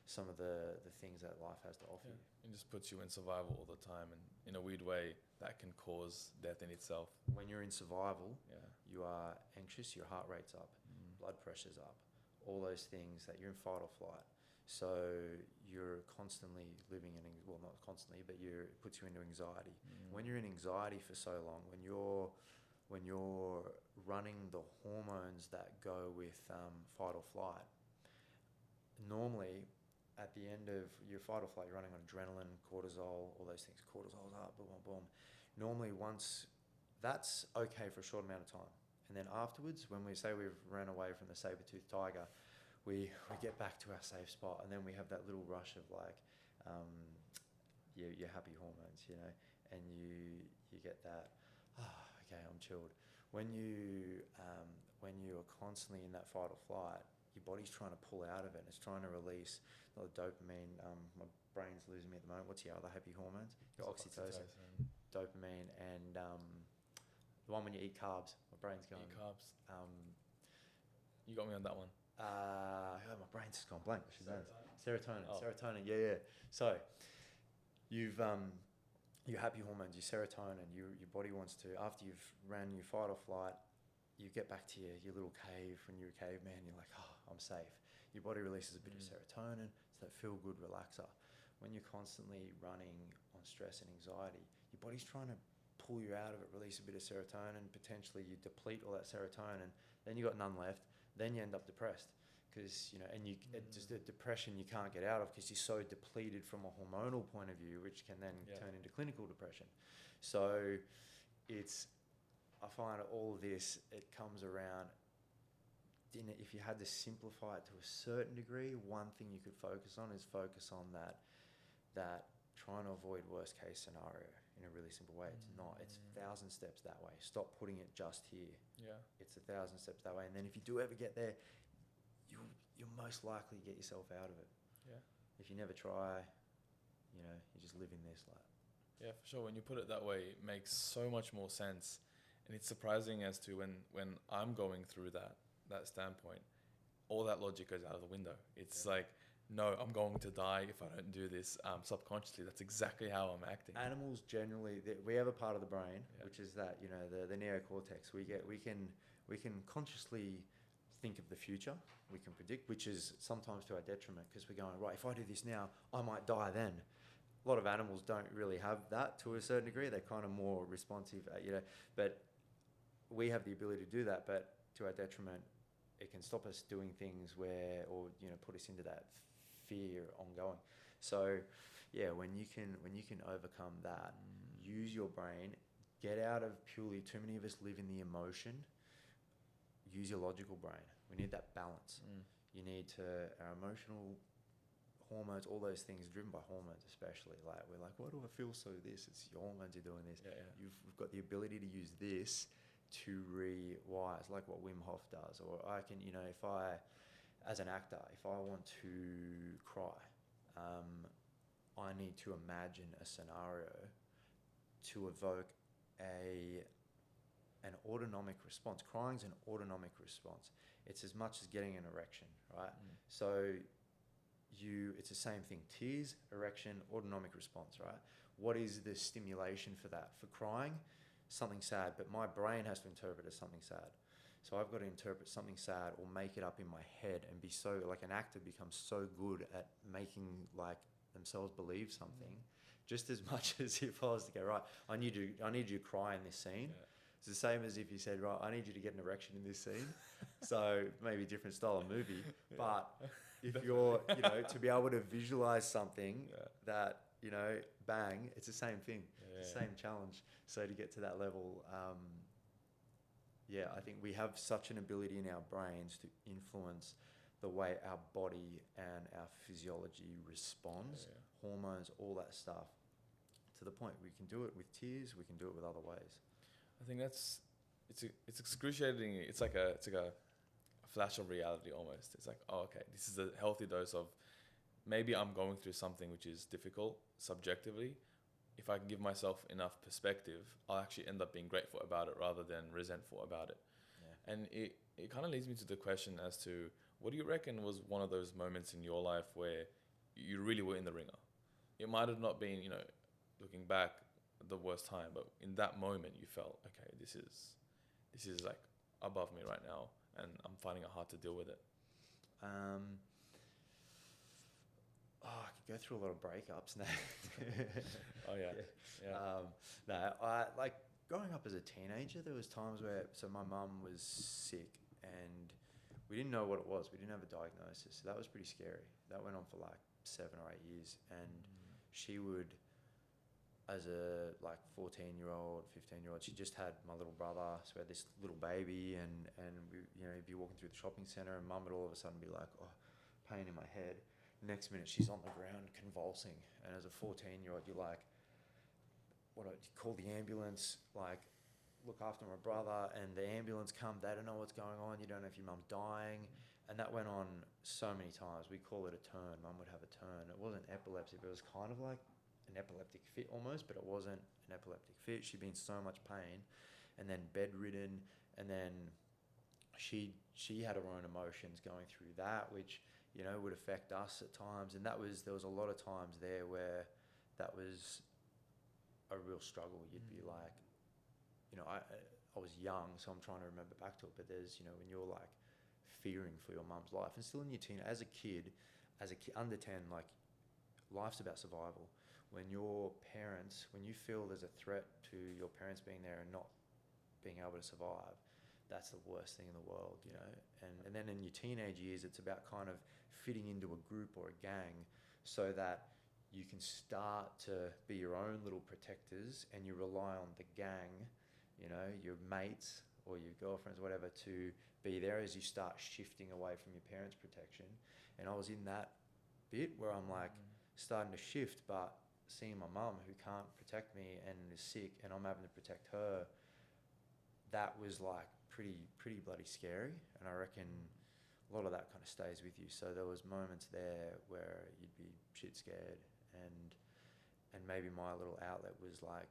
some of the things that life has to offer you. It just puts you in survival all the time, and in a weird way, that can cause death in itself. When you're in survival, you are anxious, your heart rate's up, blood pressure's up, all those things that you're in fight or flight. So you're constantly living in, well, not constantly, but it puts you into anxiety. When you're in anxiety for so long, when you're running the hormones that go with fight or flight, normally at the end of your fight or flight, you're running on adrenaline, cortisol, all those things. Cortisol's up, boom, boom, boom. Normally that's okay for a short amount of time. And then afterwards, when we say we've ran away from the saber-toothed tiger, we get back to our safe spot, and then we have that little rush of your happy hormones, and you get that, okay, I'm chilled. When you are constantly in that fight or flight, your body's trying to pull out of it, and it's trying to release the dopamine. My brain's losing me at the moment. What's your other happy hormones? Your oxytocin, dopamine, and the one when you eat carbs. My brain's going. Eat carbs. You got me on that one. My brain's just gone blank. Serotonin. Serotonin. Yeah. So you've your happy hormones, your serotonin, your body wants to, after you've ran your fight or flight, you get back to your little cave. When you're a caveman, you're like, I'm safe. Your body releases a bit of serotonin. It's that feel-good relaxer. When you're constantly running on stress and anxiety, your body's trying to pull you out of it, release a bit of serotonin. Potentially you deplete all that serotonin, then you got none left. Then you end up depressed because, it's just a depression you can't get out of because you're so depleted from a hormonal point of view, which can then turn into clinical depression. So I find all of this, it comes around, if you had to simplify it to a certain degree, one thing you could focus on is focus on that trying to avoid worst case scenario in a really simple way. It's not, it's 1,000 steps that way. Stop putting it just here. Yeah. It's 1,000 steps that way. And then if you do ever get there, you'll most likely get yourself out of it. Yeah. If you never try, you just live in this like. Yeah, for sure. When you put it that way, it makes so much more sense. And it's surprising as to when I'm going through that standpoint, all that logic goes out of the window. It's like no, I'm going to die if I don't do this. Subconsciously, that's exactly how I'm acting. Animals generally, we have a part of the brain, Yeah. which is that, you know, the neocortex. We can consciously think of the future. We can predict, which is sometimes to our detriment, because we're going, right, if I do this now, I might die then. A lot of animals don't really have that to a certain degree. They're kind of more responsive, you know, but we have the ability to do that, but to our detriment, it can stop us doing things where, or, you know, put us into that fear ongoing. So yeah, when you can overcome that, use your brain, get out of purely, too many of us live in the emotion, use your logical brain. We need that balance. You need to, our emotional hormones, all those things driven by hormones, especially, like we're like, why do I feel so this? It's your hormones are doing this. You've got the ability to use this to rewire. It's like what Wim Hof does. Or I can, you know, if I, as an actor, if I want to cry, I need to imagine a scenario to evoke an autonomic response. Crying's an autonomic response. It's as much as getting an erection, right? So it's the same thing. Tears, erection, autonomic response, right? What is the stimulation for that? For crying, something sad, but my brain has to interpret it as something sad. So I've got to interpret something sad or make it up in my head and be so, like an actor becomes so good at making like themselves believe something, just as much as if I was to go, right, I need you to cry in this scene. Yeah. It's the same as if you said, right, I need you to get an erection in this scene. So maybe different style of movie, but if you're, you know, to be able to visualize something that, you know, bang, it's the same thing. It's the same challenge. So to get to that level, I think we have such an ability in our brains to influence the way our body and our physiology responds, hormones, all that stuff, to the point we can do it with tears, we can do it with other ways. I think it's excruciating. It's like a flash of reality almost. It's like, oh, okay, this is a healthy dose of, maybe I'm going through something which is difficult subjectively. If I can give myself enough perspective, I'll actually end up being grateful about it rather than resentful about it. Yeah. And it kind of leads me to the question as to, what do you reckon was one of those moments in your life where you really were in the ringer? It might have not been, you know, looking back, the worst time, but in that moment you felt, okay, this is like above me right now, and I'm finding it hard to deal with it. I could go through a lot of breakups now. Oh yeah. No, I like growing up as a teenager. There was times where, so my mum was sick and we didn't know what it was. We didn't have a diagnosis, so that was pretty scary. That went on for like 7 or 8 years, and she would, as a like 14-year-old, 15-year-old, she just had my little brother. So we had this little baby, and we, you know, you'd be walking through the shopping centre, and mum would all of a sudden be like, oh, pain in my head. Next minute, she's on the ground convulsing, and as a 14-year-old, you're like, what do you call the ambulance? Like, look after my brother, and the ambulance come. They don't know what's going on. You don't know if your mum's dying, and that went on so many times. We call it a turn. Mum would have a turn. It wasn't epilepsy, but it was kind of like an epileptic fit almost, but it wasn't an epileptic fit. She'd been in so much pain, and then bedridden, and then she had her own emotions going through that, which, you know, would affect us at times. And there was a lot of times there where that was a real struggle. You'd be like, you know, I was young, so I'm trying to remember back to it, but there's, you know, when you're like fearing for your mum's life, and still in your teen, as a kid under 10, like, life's about survival. When your parents, when you feel there's a threat to your parents being there and not being able to survive, that's the worst thing in the world, you know. And then in your teenage years, it's about kind of fitting into a group or a gang so that you can start to be your own little protectors, and you rely on the gang, you know, your mates or your girlfriends, whatever, to be there as you start shifting away from your parents' protection. And I was in that bit where I'm like starting to shift, but seeing my mum who can't protect me and is sick, and I'm having to protect her, that was like pretty bloody scary. And I reckon a lot of that kind of stays with you. So there was moments there where you'd be shit scared, and maybe my little outlet was like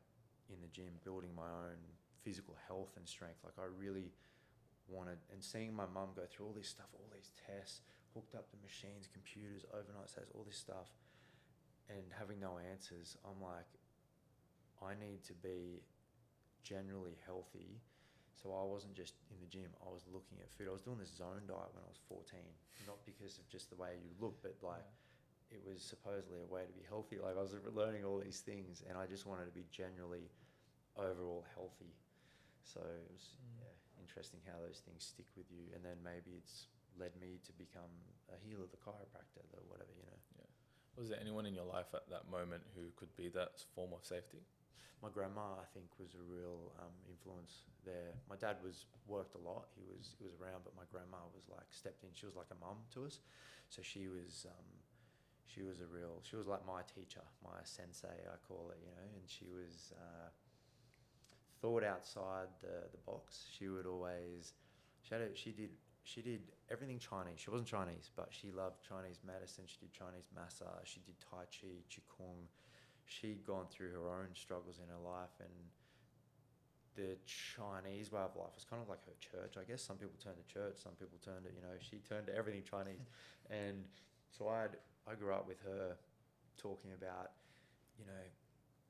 in the gym, building my own physical health and strength. Like I really wanted, and seeing my mum go through all this stuff, all these tests, hooked up to machines, computers, overnight stays, all this stuff, and having no answers. I'm like, I need to be generally healthy. So I wasn't just in the gym, I was looking at food. I was doing this zone diet when I was 14, not because of just the way you look, but like it was supposedly a way to be healthy. Like I was learning all these things, and I just wanted to be generally overall healthy. So it was interesting how those things stick with you, and then maybe it's led me to become a healer, the chiropractor, the whatever, you know. Yeah. Was there anyone in your life at that moment who could be that form of safety? My grandma, I think, was a real influence there. My dad worked a lot. He was around, but my grandma was like stepped in. She was like a mum to us, so she was like my teacher, my sensei, I call it, you know. And she was thought outside the box. She would always she did everything Chinese. She wasn't Chinese, but she loved Chinese medicine. She did Chinese massage. She did Tai Chi, Qigong. She'd gone through her own struggles in her life, and the Chinese way of life was kind of like her church, I guess. Some people turned to church, some people turned to, you know, she turned to everything Chinese. And so I grew up with her talking about, you know,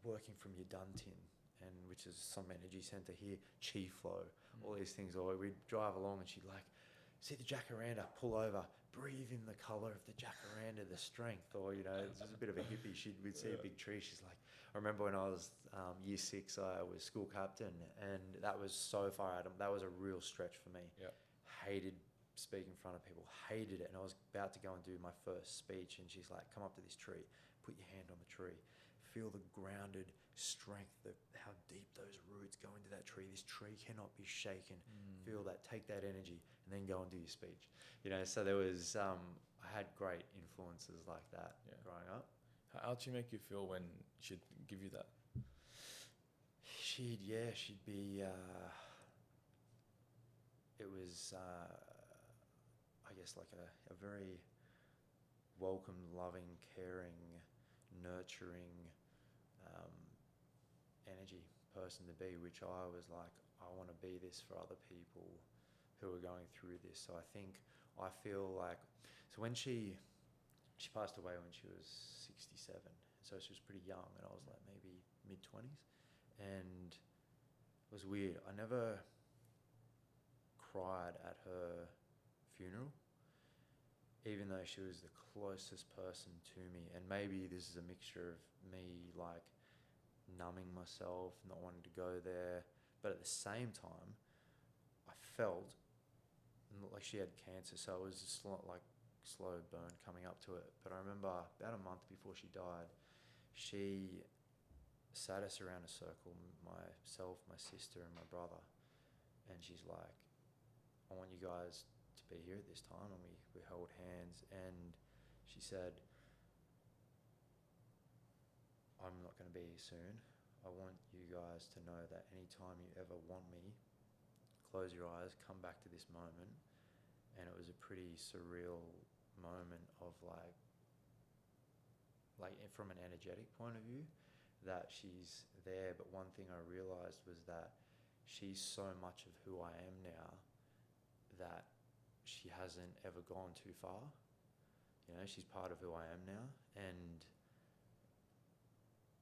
working from your dantian, and which is some energy center here, chi flow, all these things. Or we'd drive along and she'd like, see the jacaranda, pull over, breathe in the color of the jacaranda, the strength. Or, you know, this is a bit of a hippie. We'd see a big tree. She's like, I remember when I was year 6, I was school captain, and that was so far out. That was a real stretch for me. Yeah. Hated speaking in front of people, hated it. And I was about to go and do my first speech, and she's like, come up to this tree, put your hand on the tree, feel the grounded strength, how deep those roots go into that tree. This tree cannot be shaken. Feel that, take that energy, and then go and do your speech. You know, so there was, I had great influences like that growing up. How'd she make you feel when she'd give you that? She'd be, it was, I guess, like a very welcome, loving, caring, nurturing energy person to be, which I was like, I want to be this for other people who are going through this. So I feel like, so when she passed away when she was 67, so she was pretty young, and I was like maybe mid-20s, and it was weird. I never cried at her funeral, even though she was the closest person to me. And maybe this is a mixture of me like numbing myself, not wanting to go there, but at the same time I felt like she had cancer, so it was just like slow burn coming up to it. But I remember about a month before she died, she sat us around a circle, myself, my sister and my brother, and she's like, I want you guys to be here at this time. And we held hands, and she said, I'm not going to be here soon. I want you guys to know that anytime you ever want me, close your eyes, come back to this moment. And it was a pretty surreal moment of like from an energetic point of view, that she's there. But one thing I realized was that she's so much of who I am now that she hasn't ever gone too far. You know, she's part of who I am now, and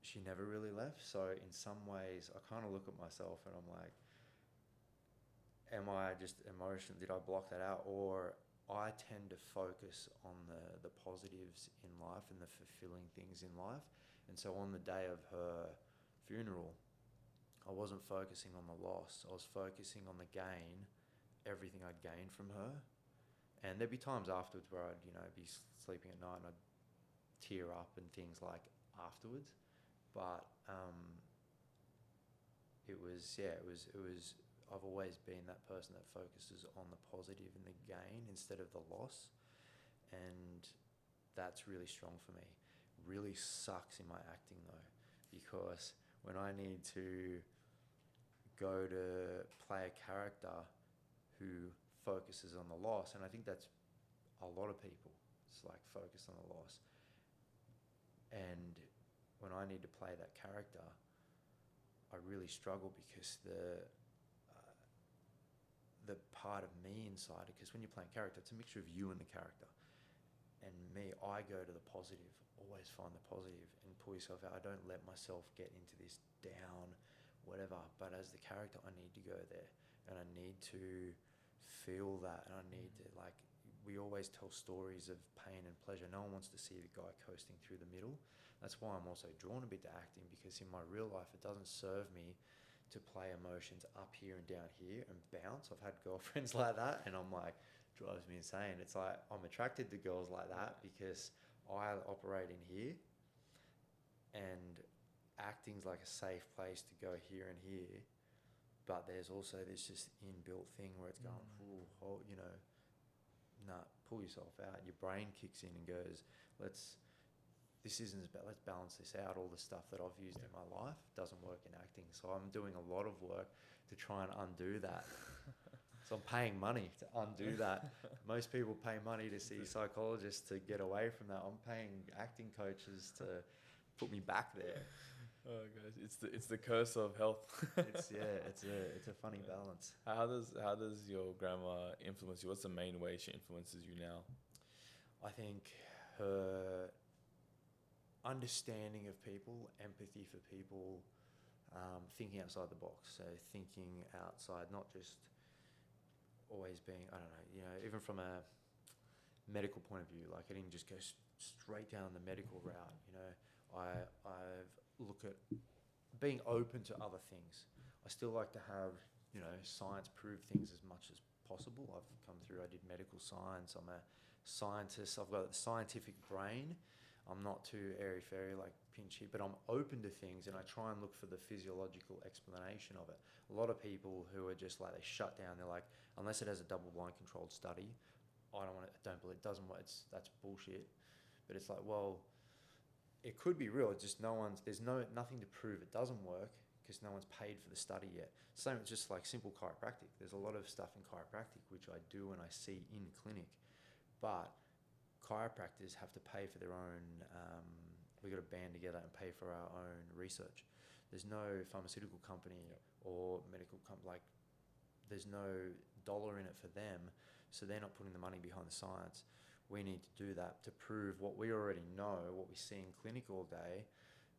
she never really left. So in some ways, I kind of look at myself and I'm like, am I just emotional? Did I block that out? Or I tend to focus on the positives in life and the fulfilling things in life. And so on the day of her funeral, I wasn't focusing on the loss. I was focusing on the gain, everything I'd gained from her. And there'd be times afterwards where I'd, you know, be sleeping at night and I'd tear up and things like afterwards. But it was, I've always been that person that focuses on the positive and the gain instead of the loss. And that's really strong for me. Really sucks in my acting though, because when I need to go to play a character who focuses on the loss, and I think that's a lot of people, it's like focus on the loss. And when I need to play that character, I really struggle because the part of me inside it, because when you're playing character, it's a mixture of you and the character. And me, I go to the positive, always find the positive and pull yourself out. I don't let myself get into this down, whatever. But as the character, I need to go there, and I need to feel that, and I need to, like, we always tell stories of pain and pleasure. No one wants to see the guy coasting through the middle. That's why I'm also drawn a bit to acting, because in my real life, it doesn't serve me to play emotions up here and down here and bounce. I've had girlfriends like that, and I'm like, drives me insane. It's like I'm attracted to girls like that because I operate in here, and acting's like a safe place to go here and here. But there's also this just inbuilt thing where it's going, oh, you know, nah, pull yourself out. Your brain kicks in and goes, let's balance this out. All the stuff that I've used in my life doesn't work in acting. So I'm doing a lot of work to try and undo that. So I'm paying money to undo that. Most people pay money to see psychologists to get away from that. I'm paying acting coaches to put me back there. Oh, guys, it's the curse of health. It's a funny balance. How does your grandma influence you? What's the main way she influences you now? I think her understanding of people, empathy for people, thinking outside the box. So thinking outside, not just always being, I don't know, you know, even from a medical point of view, like I didn't just go straight down the medical route. You know, I've look at being open to other things. I still like to have, you know, science prove things as much as possible. I've come through, I did medical science. I'm a scientist. I've got a scientific brain. I'm not too airy-fairy like Pinchy, but I'm open to things, and I try and look for the physiological explanation of it. A lot of people who are just like, they shut down. They're like, unless it has a double-blind controlled study, I don't believe it. Doesn't work. That's bullshit. But it's like, well, it could be real. It's just there's nothing to prove it doesn't work, because no one's paid for the study yet. Same, it's just like simple chiropractic. There's a lot of stuff in chiropractic which I do and I see in clinic, but chiropractors have to pay for their own. We got to band together and pay for our own research. There's no pharmaceutical company or medical company, like there's no dollar in it for them, so they're not putting the money behind the science. We need to do that to prove what we already know, what we see in clinic all day,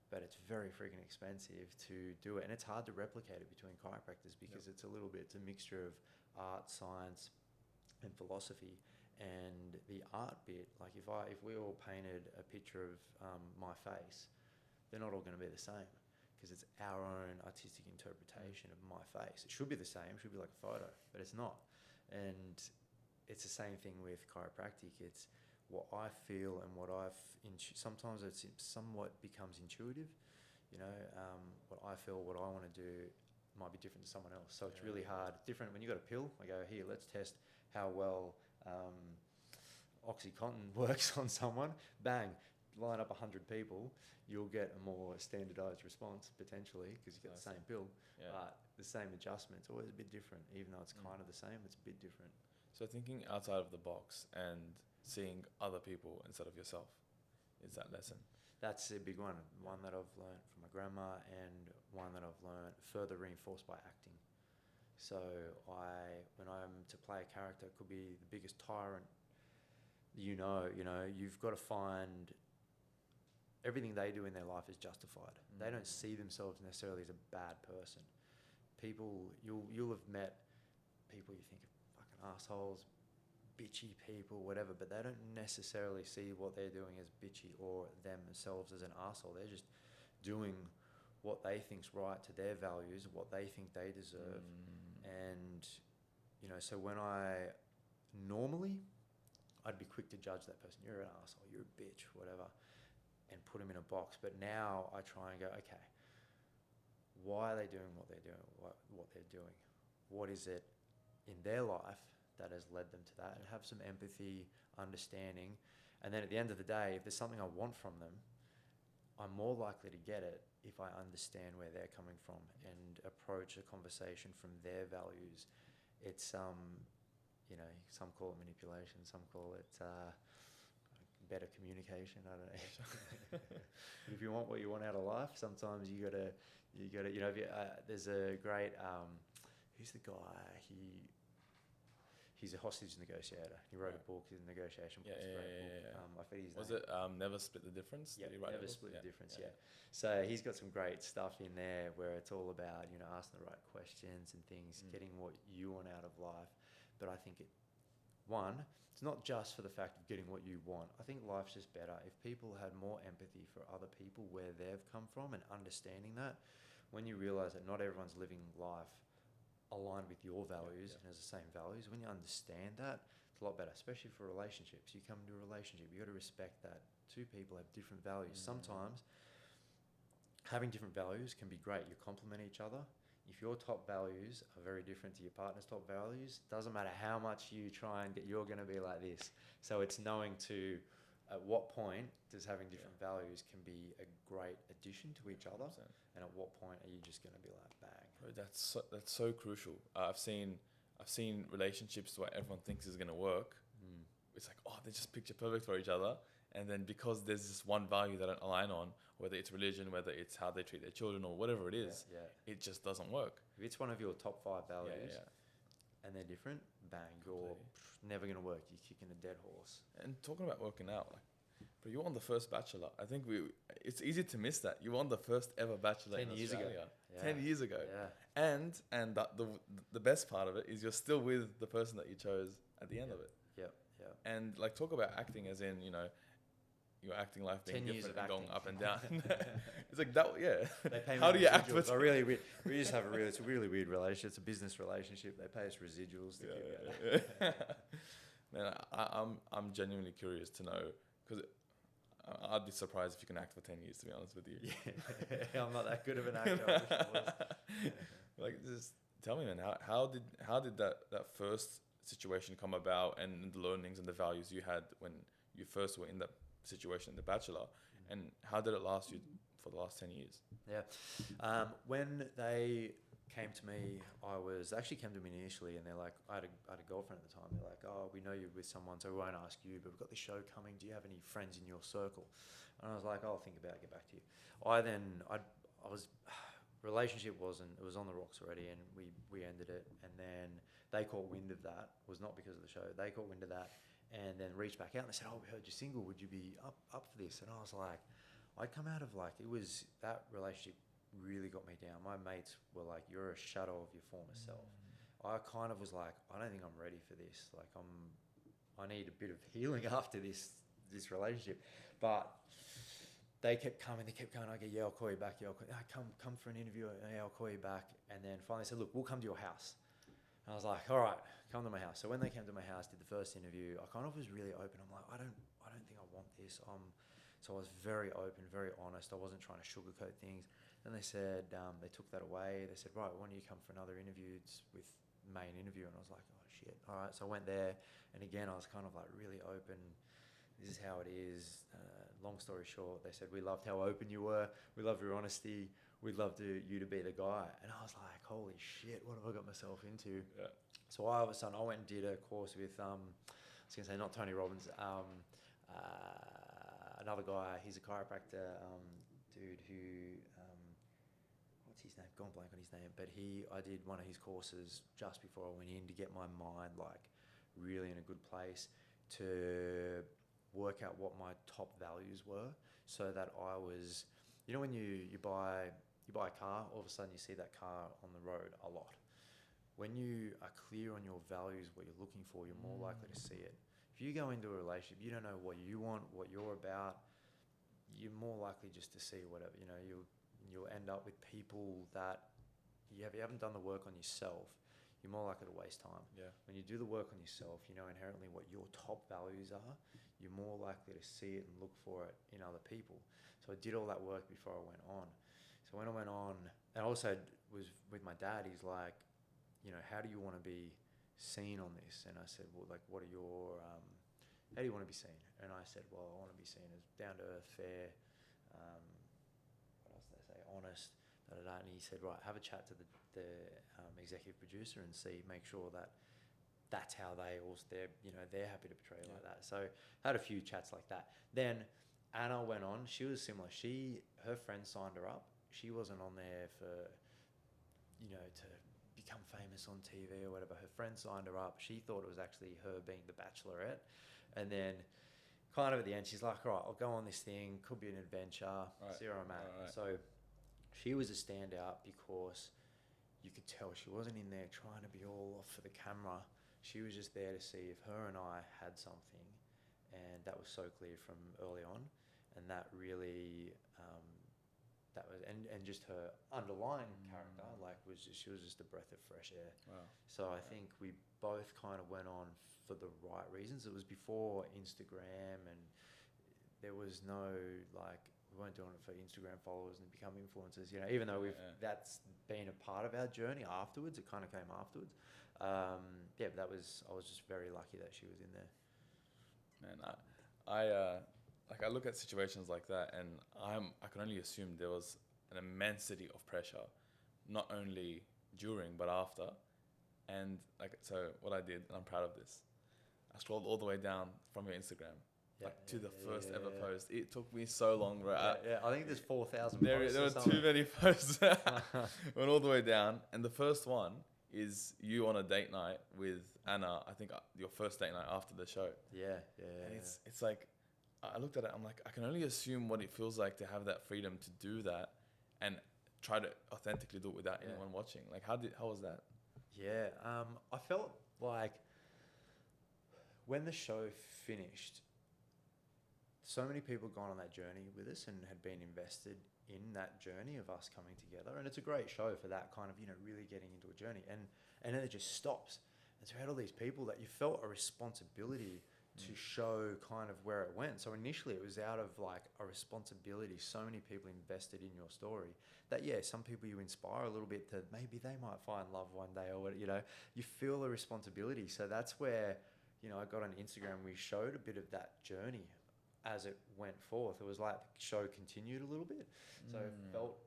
but it's very freaking expensive to do it. And it's hard to replicate it between chiropractors, because it's a a mixture of art, science, and philosophy. And the art bit, like if we all painted a picture of my face, they're not all going to be the same, because it's our own artistic interpretation of my face. It should be the same, it should be like a photo, but it's not. And it's the same thing with chiropractic. It's what I feel and what sometimes it's somewhat becomes intuitive. You know, what I feel, what I want to do might be different to someone else. So it's really hard. Different when you got a pill. I go, here, let's test how well OxyContin works on someone. Bang, line up 100 people. You'll get a more standardized response potentially, because you get the same pill, but the same adjustment's always a bit different. Even though it's kind of the same, it's a bit different. So thinking outside of the box and seeing other people instead of yourself is that lesson. That's a big one that I've learned from my grandma, and one that I've learned further reinforced by acting. So when I'm to play a character, it could be the biggest tyrant, you know, you've got to find everything they do in their life is justified. They don't see themselves necessarily as a bad person. People, you'll have met people you think assholes, bitchy people, whatever, but they don't necessarily see what they're doing as bitchy or themselves as an asshole. They're just doing what they think's right to their values, what they think they deserve. And, you know, so when normally, I'd be quick to judge that person. You're an asshole, you're a bitch, whatever, and put them in a box. But now I try and go, okay, why are they doing what they're doing, what they're doing? What is it in their life that has led them to that? And have some empathy, understanding. And then at the end of the day, if there's something I want from them, I'm more likely to get it if I understand where they're coming from and approach a conversation from their values. It's, you know, some call it manipulation, some call it better communication, I don't know. If you want what you want out of life, sometimes you gotta, you know, there's a great, who's the guy? he's a hostage negotiator. He wrote a book, his negotiation book. It's a great book. I forget his name. Was it Never Split the Difference? Yeah, Did he write Never that book? Split the Difference, yeah. So he's got some great stuff in there where it's all about, you know, asking the right questions and things, getting what you want out of life. But I think it's not just for the fact of getting what you want. I think life's just better if people had more empathy for other people, where they've come from, and understanding that. When you realise that not everyone's living life aligned with your values and has the same values, when you understand that, it's a lot better, especially for relationships. You come into a relationship, you got to respect that two people have different values. Sometimes having different values can be great. You complement each other. If your top values are very different to your partner's top values, doesn't matter how much you try and get, you're going to be like this. So it's knowing at what point does having different values can be a great addition to each other, 100%. and at what point are you just going to be like, bang? Bro, that's so crucial. I've seen relationships where everyone thinks is gonna work. It's like, oh, they're just picture perfect for each other, and then because there's this one value they don't align on, whether it's religion, whether it's how they treat their children, or whatever it is, it just doesn't work. If it's one of your top 5 values and they're different, bang, you're never going to work. You're kicking a dead horse. And talking about working out, like, but you were on the first Bachelor. I think it's easy to miss that. You were on the first ever Bachelor 10 in years Australia. ago. 10 years ago. Yeah. And the best part of it is you're still with the person that you chose at the end of it. Yep. And like, talk about acting as in, you know, your acting life being 10 years different of and going acting. up and down. It's like that, They pay me How do you act residuals. with? We just have it's a really weird relationship. It's a business relationship. They pay us residuals to keep going. Man, I'm genuinely curious to know, because I'd be surprised if you can act for 10 years, to be honest with you. Yeah, I'm not that good of an actor. I wish I was. Like, just tell me, man, how did that first situation come about, and the learnings and the values you had when you first were in that situation, The Bachelor, and how did it last you for the last 10 years? Yeah. When they came to me, came to me initially, and they're like, I had a girlfriend at the time. They're like, oh, we know you're with someone, so we won't ask you, but we've got this show coming. Do you have any friends in your circle? And I was like, I'll think about it, get back to you. Relationship it was on the rocks already, and we ended it. And then they caught wind of that. It was not because of the show. They caught wind of that, and then reached back out and they said, oh, we heard you're single. Would you be up for this? And I was like, I'd come out of that relationship really got me down. My mates were like, you're a shadow of your former self. I kind of was like, I don't think I'm ready for this. Like, I need a bit of healing after this relationship. But they kept coming. I go, yeah, I'll call you back. Yeah, come for an interview. Yeah, I'll call you back. And then finally said, look, we'll come to your house. And I was like, all right, come to my house. So when they came to my house, did the first interview, I kind of was really open. I'm like, I don't think I want this. So I was very open, very honest. I wasn't trying to sugarcoat things. Then they said, they took that away. They said, right, why don't you come for another interview? It's with main interview. And I was like, oh shit. All right. So I went there, and again, I was kind of like really open. This is how it is. Long story short, they said, we loved how open you were. We love your honesty. We'd love you to be the guy. And I was like, holy shit, what have I got myself into? Yeah. So all of a sudden, I went and did a course with, I was going to say, not Tony Robbins, another guy. He's a chiropractor dude who, what's his name? Gone blank on his name. But I did one of his courses just before I went in to get my mind like really in a good place, to work out what my top values were, so that I was, you know, when you buy a car, all of a sudden you see that car on the road a lot. When you are clear on your values, what you're looking for, you're more likely to see it. If you go into a relationship, you don't know what you want, what you're about, you're more likely just to see whatever, you know, you'll end up with people that you haven't done the work on yourself. You're more likely to waste time. Yeah. When you do the work on yourself, you know inherently what your top values are. You're more likely to see it and look for it in other people. So I did all that work before I went on. So when I went on, and also was with my dad, he's like, you know, how do you want to be seen on this? And I said, well, like, what are your, how do you want to be seen? And I said, well, I want to be seen as down to earth, fair, what else did they say, honest, And he said, right, have a chat to the executive producer and make sure that that's how they're happy to portray it like that. So had a few chats like that. Then Anna went on. She was similar. Her friend signed her up. She wasn't on there for, to become famous on TV or whatever. Her friend signed her up. She thought it was actually her being the Bachelorette. And then kind of at the end, she's like, all right, I'll go on this thing. Could be an adventure. Right. See where I'm at. Right. So she was a standout because you could tell she wasn't in there trying to be all off for the camera. She was just there to see if her and I had something. And that was so clear from early on. And that really, that was, and just her underlying character, like she was just a breath of fresh air. Wow. So I think we both kind of went on for the right reasons. It was before Instagram, and there was no, like, we weren't doing it for Instagram followers and become influencers, you know, even though that's been a part of our journey afterwards. It kind of came afterwards. But I was just very lucky that she was in there. Man, I look at situations like that, and I can only assume there was an immensity of pressure, not only during but after. And like, so what I did, and I'm proud of this, I scrolled all the way down from your Instagram, to the first ever post. It took me so long, bro. I think there's 4,000 there posts. There were too many posts. Went all the way down, and the first one is you on a date night with Anna. I think your first date night after the show. And it's like, I looked at it, I'm like, I can only assume what it feels like to have that freedom to do that and try to authentically do it without anyone watching. Like, how was that? I felt like when the show finished, so many people gone on that journey with us and had been invested in that journey of us coming together. And it's a great show for that kind of, you know, really getting into a journey. And then it just stops. And so we had all these people that you felt a responsibility to show kind of where it went. So initially it was out of like a responsibility. So many people invested in your story that, some people you inspire a little bit to maybe they might find love one day, or what, you know, you feel a responsibility. So that's where, you know, I got on Instagram, we showed a bit of that journey as it went forth. It was like the show continued a little bit. So I felt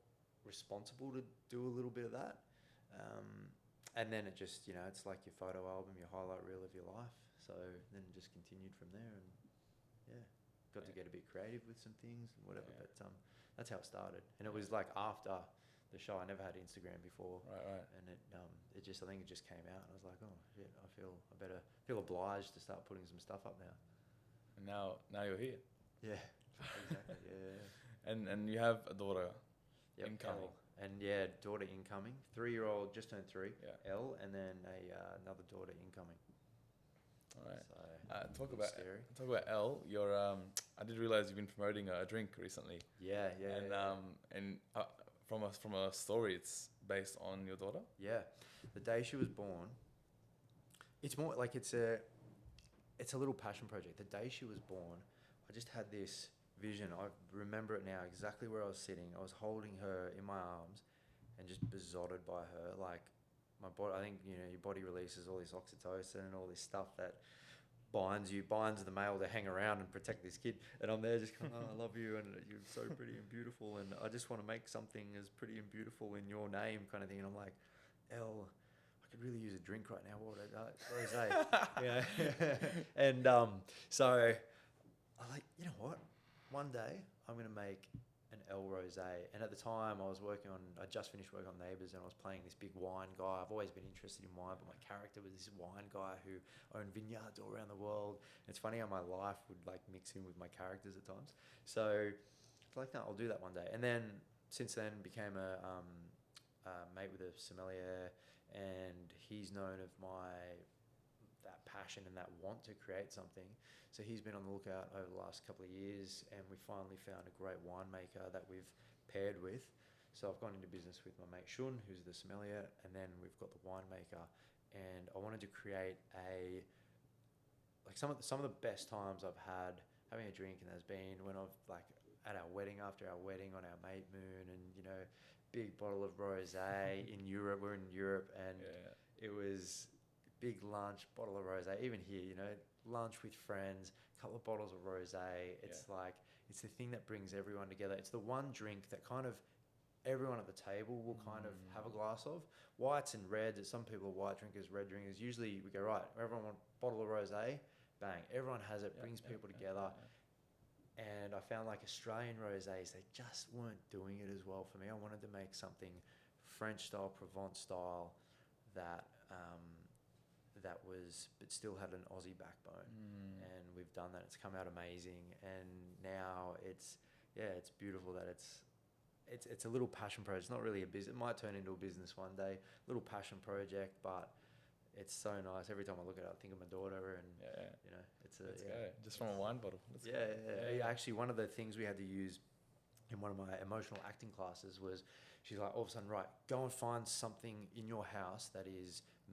responsible to do a little bit of that. And then it just, you know, it's like your photo album, your highlight reel of your life. So then it just continued from there, and got to get a bit creative with some things and whatever. But that's how it started. And it was like after the show, I never had Instagram before. Right. And it just, I think it just came out, and I was like, oh shit, I feel obliged to start putting some stuff up now. And now you're here. Yeah, exactly. And you have a daughter incoming. Elle. And daughter incoming. 3-year-old, just turned 3. Yeah. Elle, and then another daughter incoming. All right. So, talk about Elle. You're I did realize you've been promoting a drink recently. And from a story, it's based on your daughter. Yeah, the day she was born. It's more like it's a little passion project. The day she was born, I just had this vision. I remember it now, exactly where I was sitting. I was holding her in my arms and just besotted by her. Like, my body, I think, you know, your body releases all this oxytocin and all this stuff that binds the male to hang around and protect this kid. And I'm there just going, oh, I love you, and you're so pretty and beautiful, and I just want to make something as pretty and beautiful in your name, kind of thing. And I'm like, Elle, I could really use a drink right now. What would I rosé? And so I'm like, you know what? One day I'm going to make an Elle rosé. And at the time I just finished working on Neighbours, and I was playing this big wine guy. I've always been interested in wine, but my character was this wine guy who owned vineyards all around the world. And it's funny how my life would like mix in with my characters at times. So it's like, no, I'll do that one day. And then since then became a mate with a sommelier, and he's known of that passion and that want to create something. So he's been on the lookout over the last couple of years, and we finally found a great winemaker that we've paired with. So I've gone into business with my mate Shun, who's the sommelier, and then we've got the winemaker. And I wanted to create some of the best times I've had having a drink, and there's been when I've like at our wedding, after our wedding on our mate moon, and you know, big bottle of rosé in Europe. We're in Europe, and it was big lunch, bottle of rosé. Even here, you know, lunch with friends, a couple of bottles of rosé. It's like, it's the thing that brings everyone together. It's the one drink that kind of everyone at the table will kind of have a glass of. Whites and reds, some people are white drinkers, red drinkers. Usually we go, right, everyone want a bottle of rosé, bang, everyone has it, brings people together. And I found like Australian rosés, they just weren't doing it as well for me. I wanted to make something French style, Provence style, that that was, but still had an Aussie backbone. And we've done that. It's come out amazing, and now it's beautiful that it's a little passion project. It's not really a business. It might turn into a business one day. Little passion project, but it's so nice. Every time I look at it, I think of my daughter, and you know, it's a Let's go. Just from a wine bottle. Let's go. Actually, one of the things we had to use in one of my emotional acting classes was, she's like, all of a sudden, right, go and find something in your house that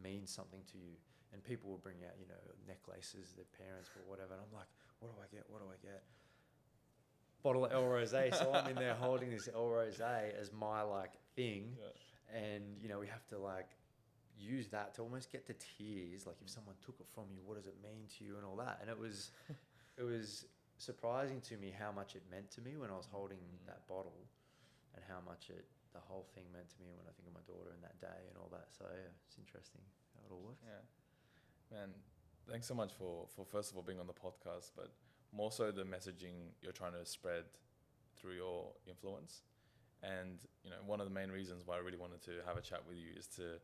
means something to you. And people will bring out, you know, necklaces, their parents or whatever. And I'm like, what do I get? What do I get? Bottle of El Rosé. So I'm in there holding this El Rosé as my like thing. And, you know, we have to like use that to almost get to tears. Like if someone took it from you, what does it mean to you and all that? And it was surprising to me how much it meant to me when I was holding that bottle, and how much the whole thing meant to me when I think of my daughter and that day and all that. So yeah, it's interesting how it all works. Yeah. Man, thanks so much for first of all being on the podcast, but more so the messaging you're trying to spread through your influence. And, you know, one of the main reasons why I really wanted to have a chat with you is to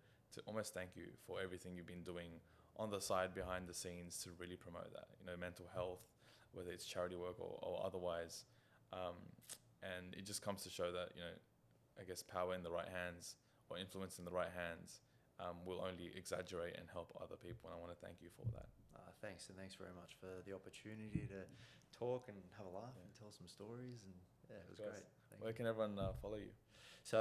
almost thank you for everything you've been doing on the side, behind the scenes, to really promote that, you know, mental health, whether it's charity work or otherwise. And it just comes to show that, you know, I guess power in the right hands, or influence in the right hands, will only exaggerate and help other people. And I want to thank you for that. Thanks, and thanks very much for the opportunity to talk and have a laugh and tell some stories. And yeah, it was great. Where can everyone follow you? So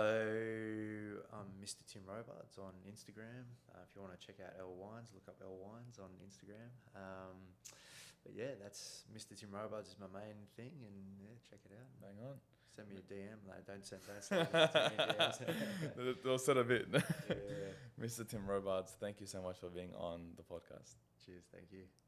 I'm Mr. Tim Robards on Instagram. If you want to check out L Wines, look up L Wines on Instagram. But yeah, that's Mr. Tim Robards is my main thing, and yeah, check it out. Bang on. Send me a DM. No, don't send me DMs. They'll set a bit. Mr. Tim Robards, thank you so much for being on the podcast. Cheers. Thank you.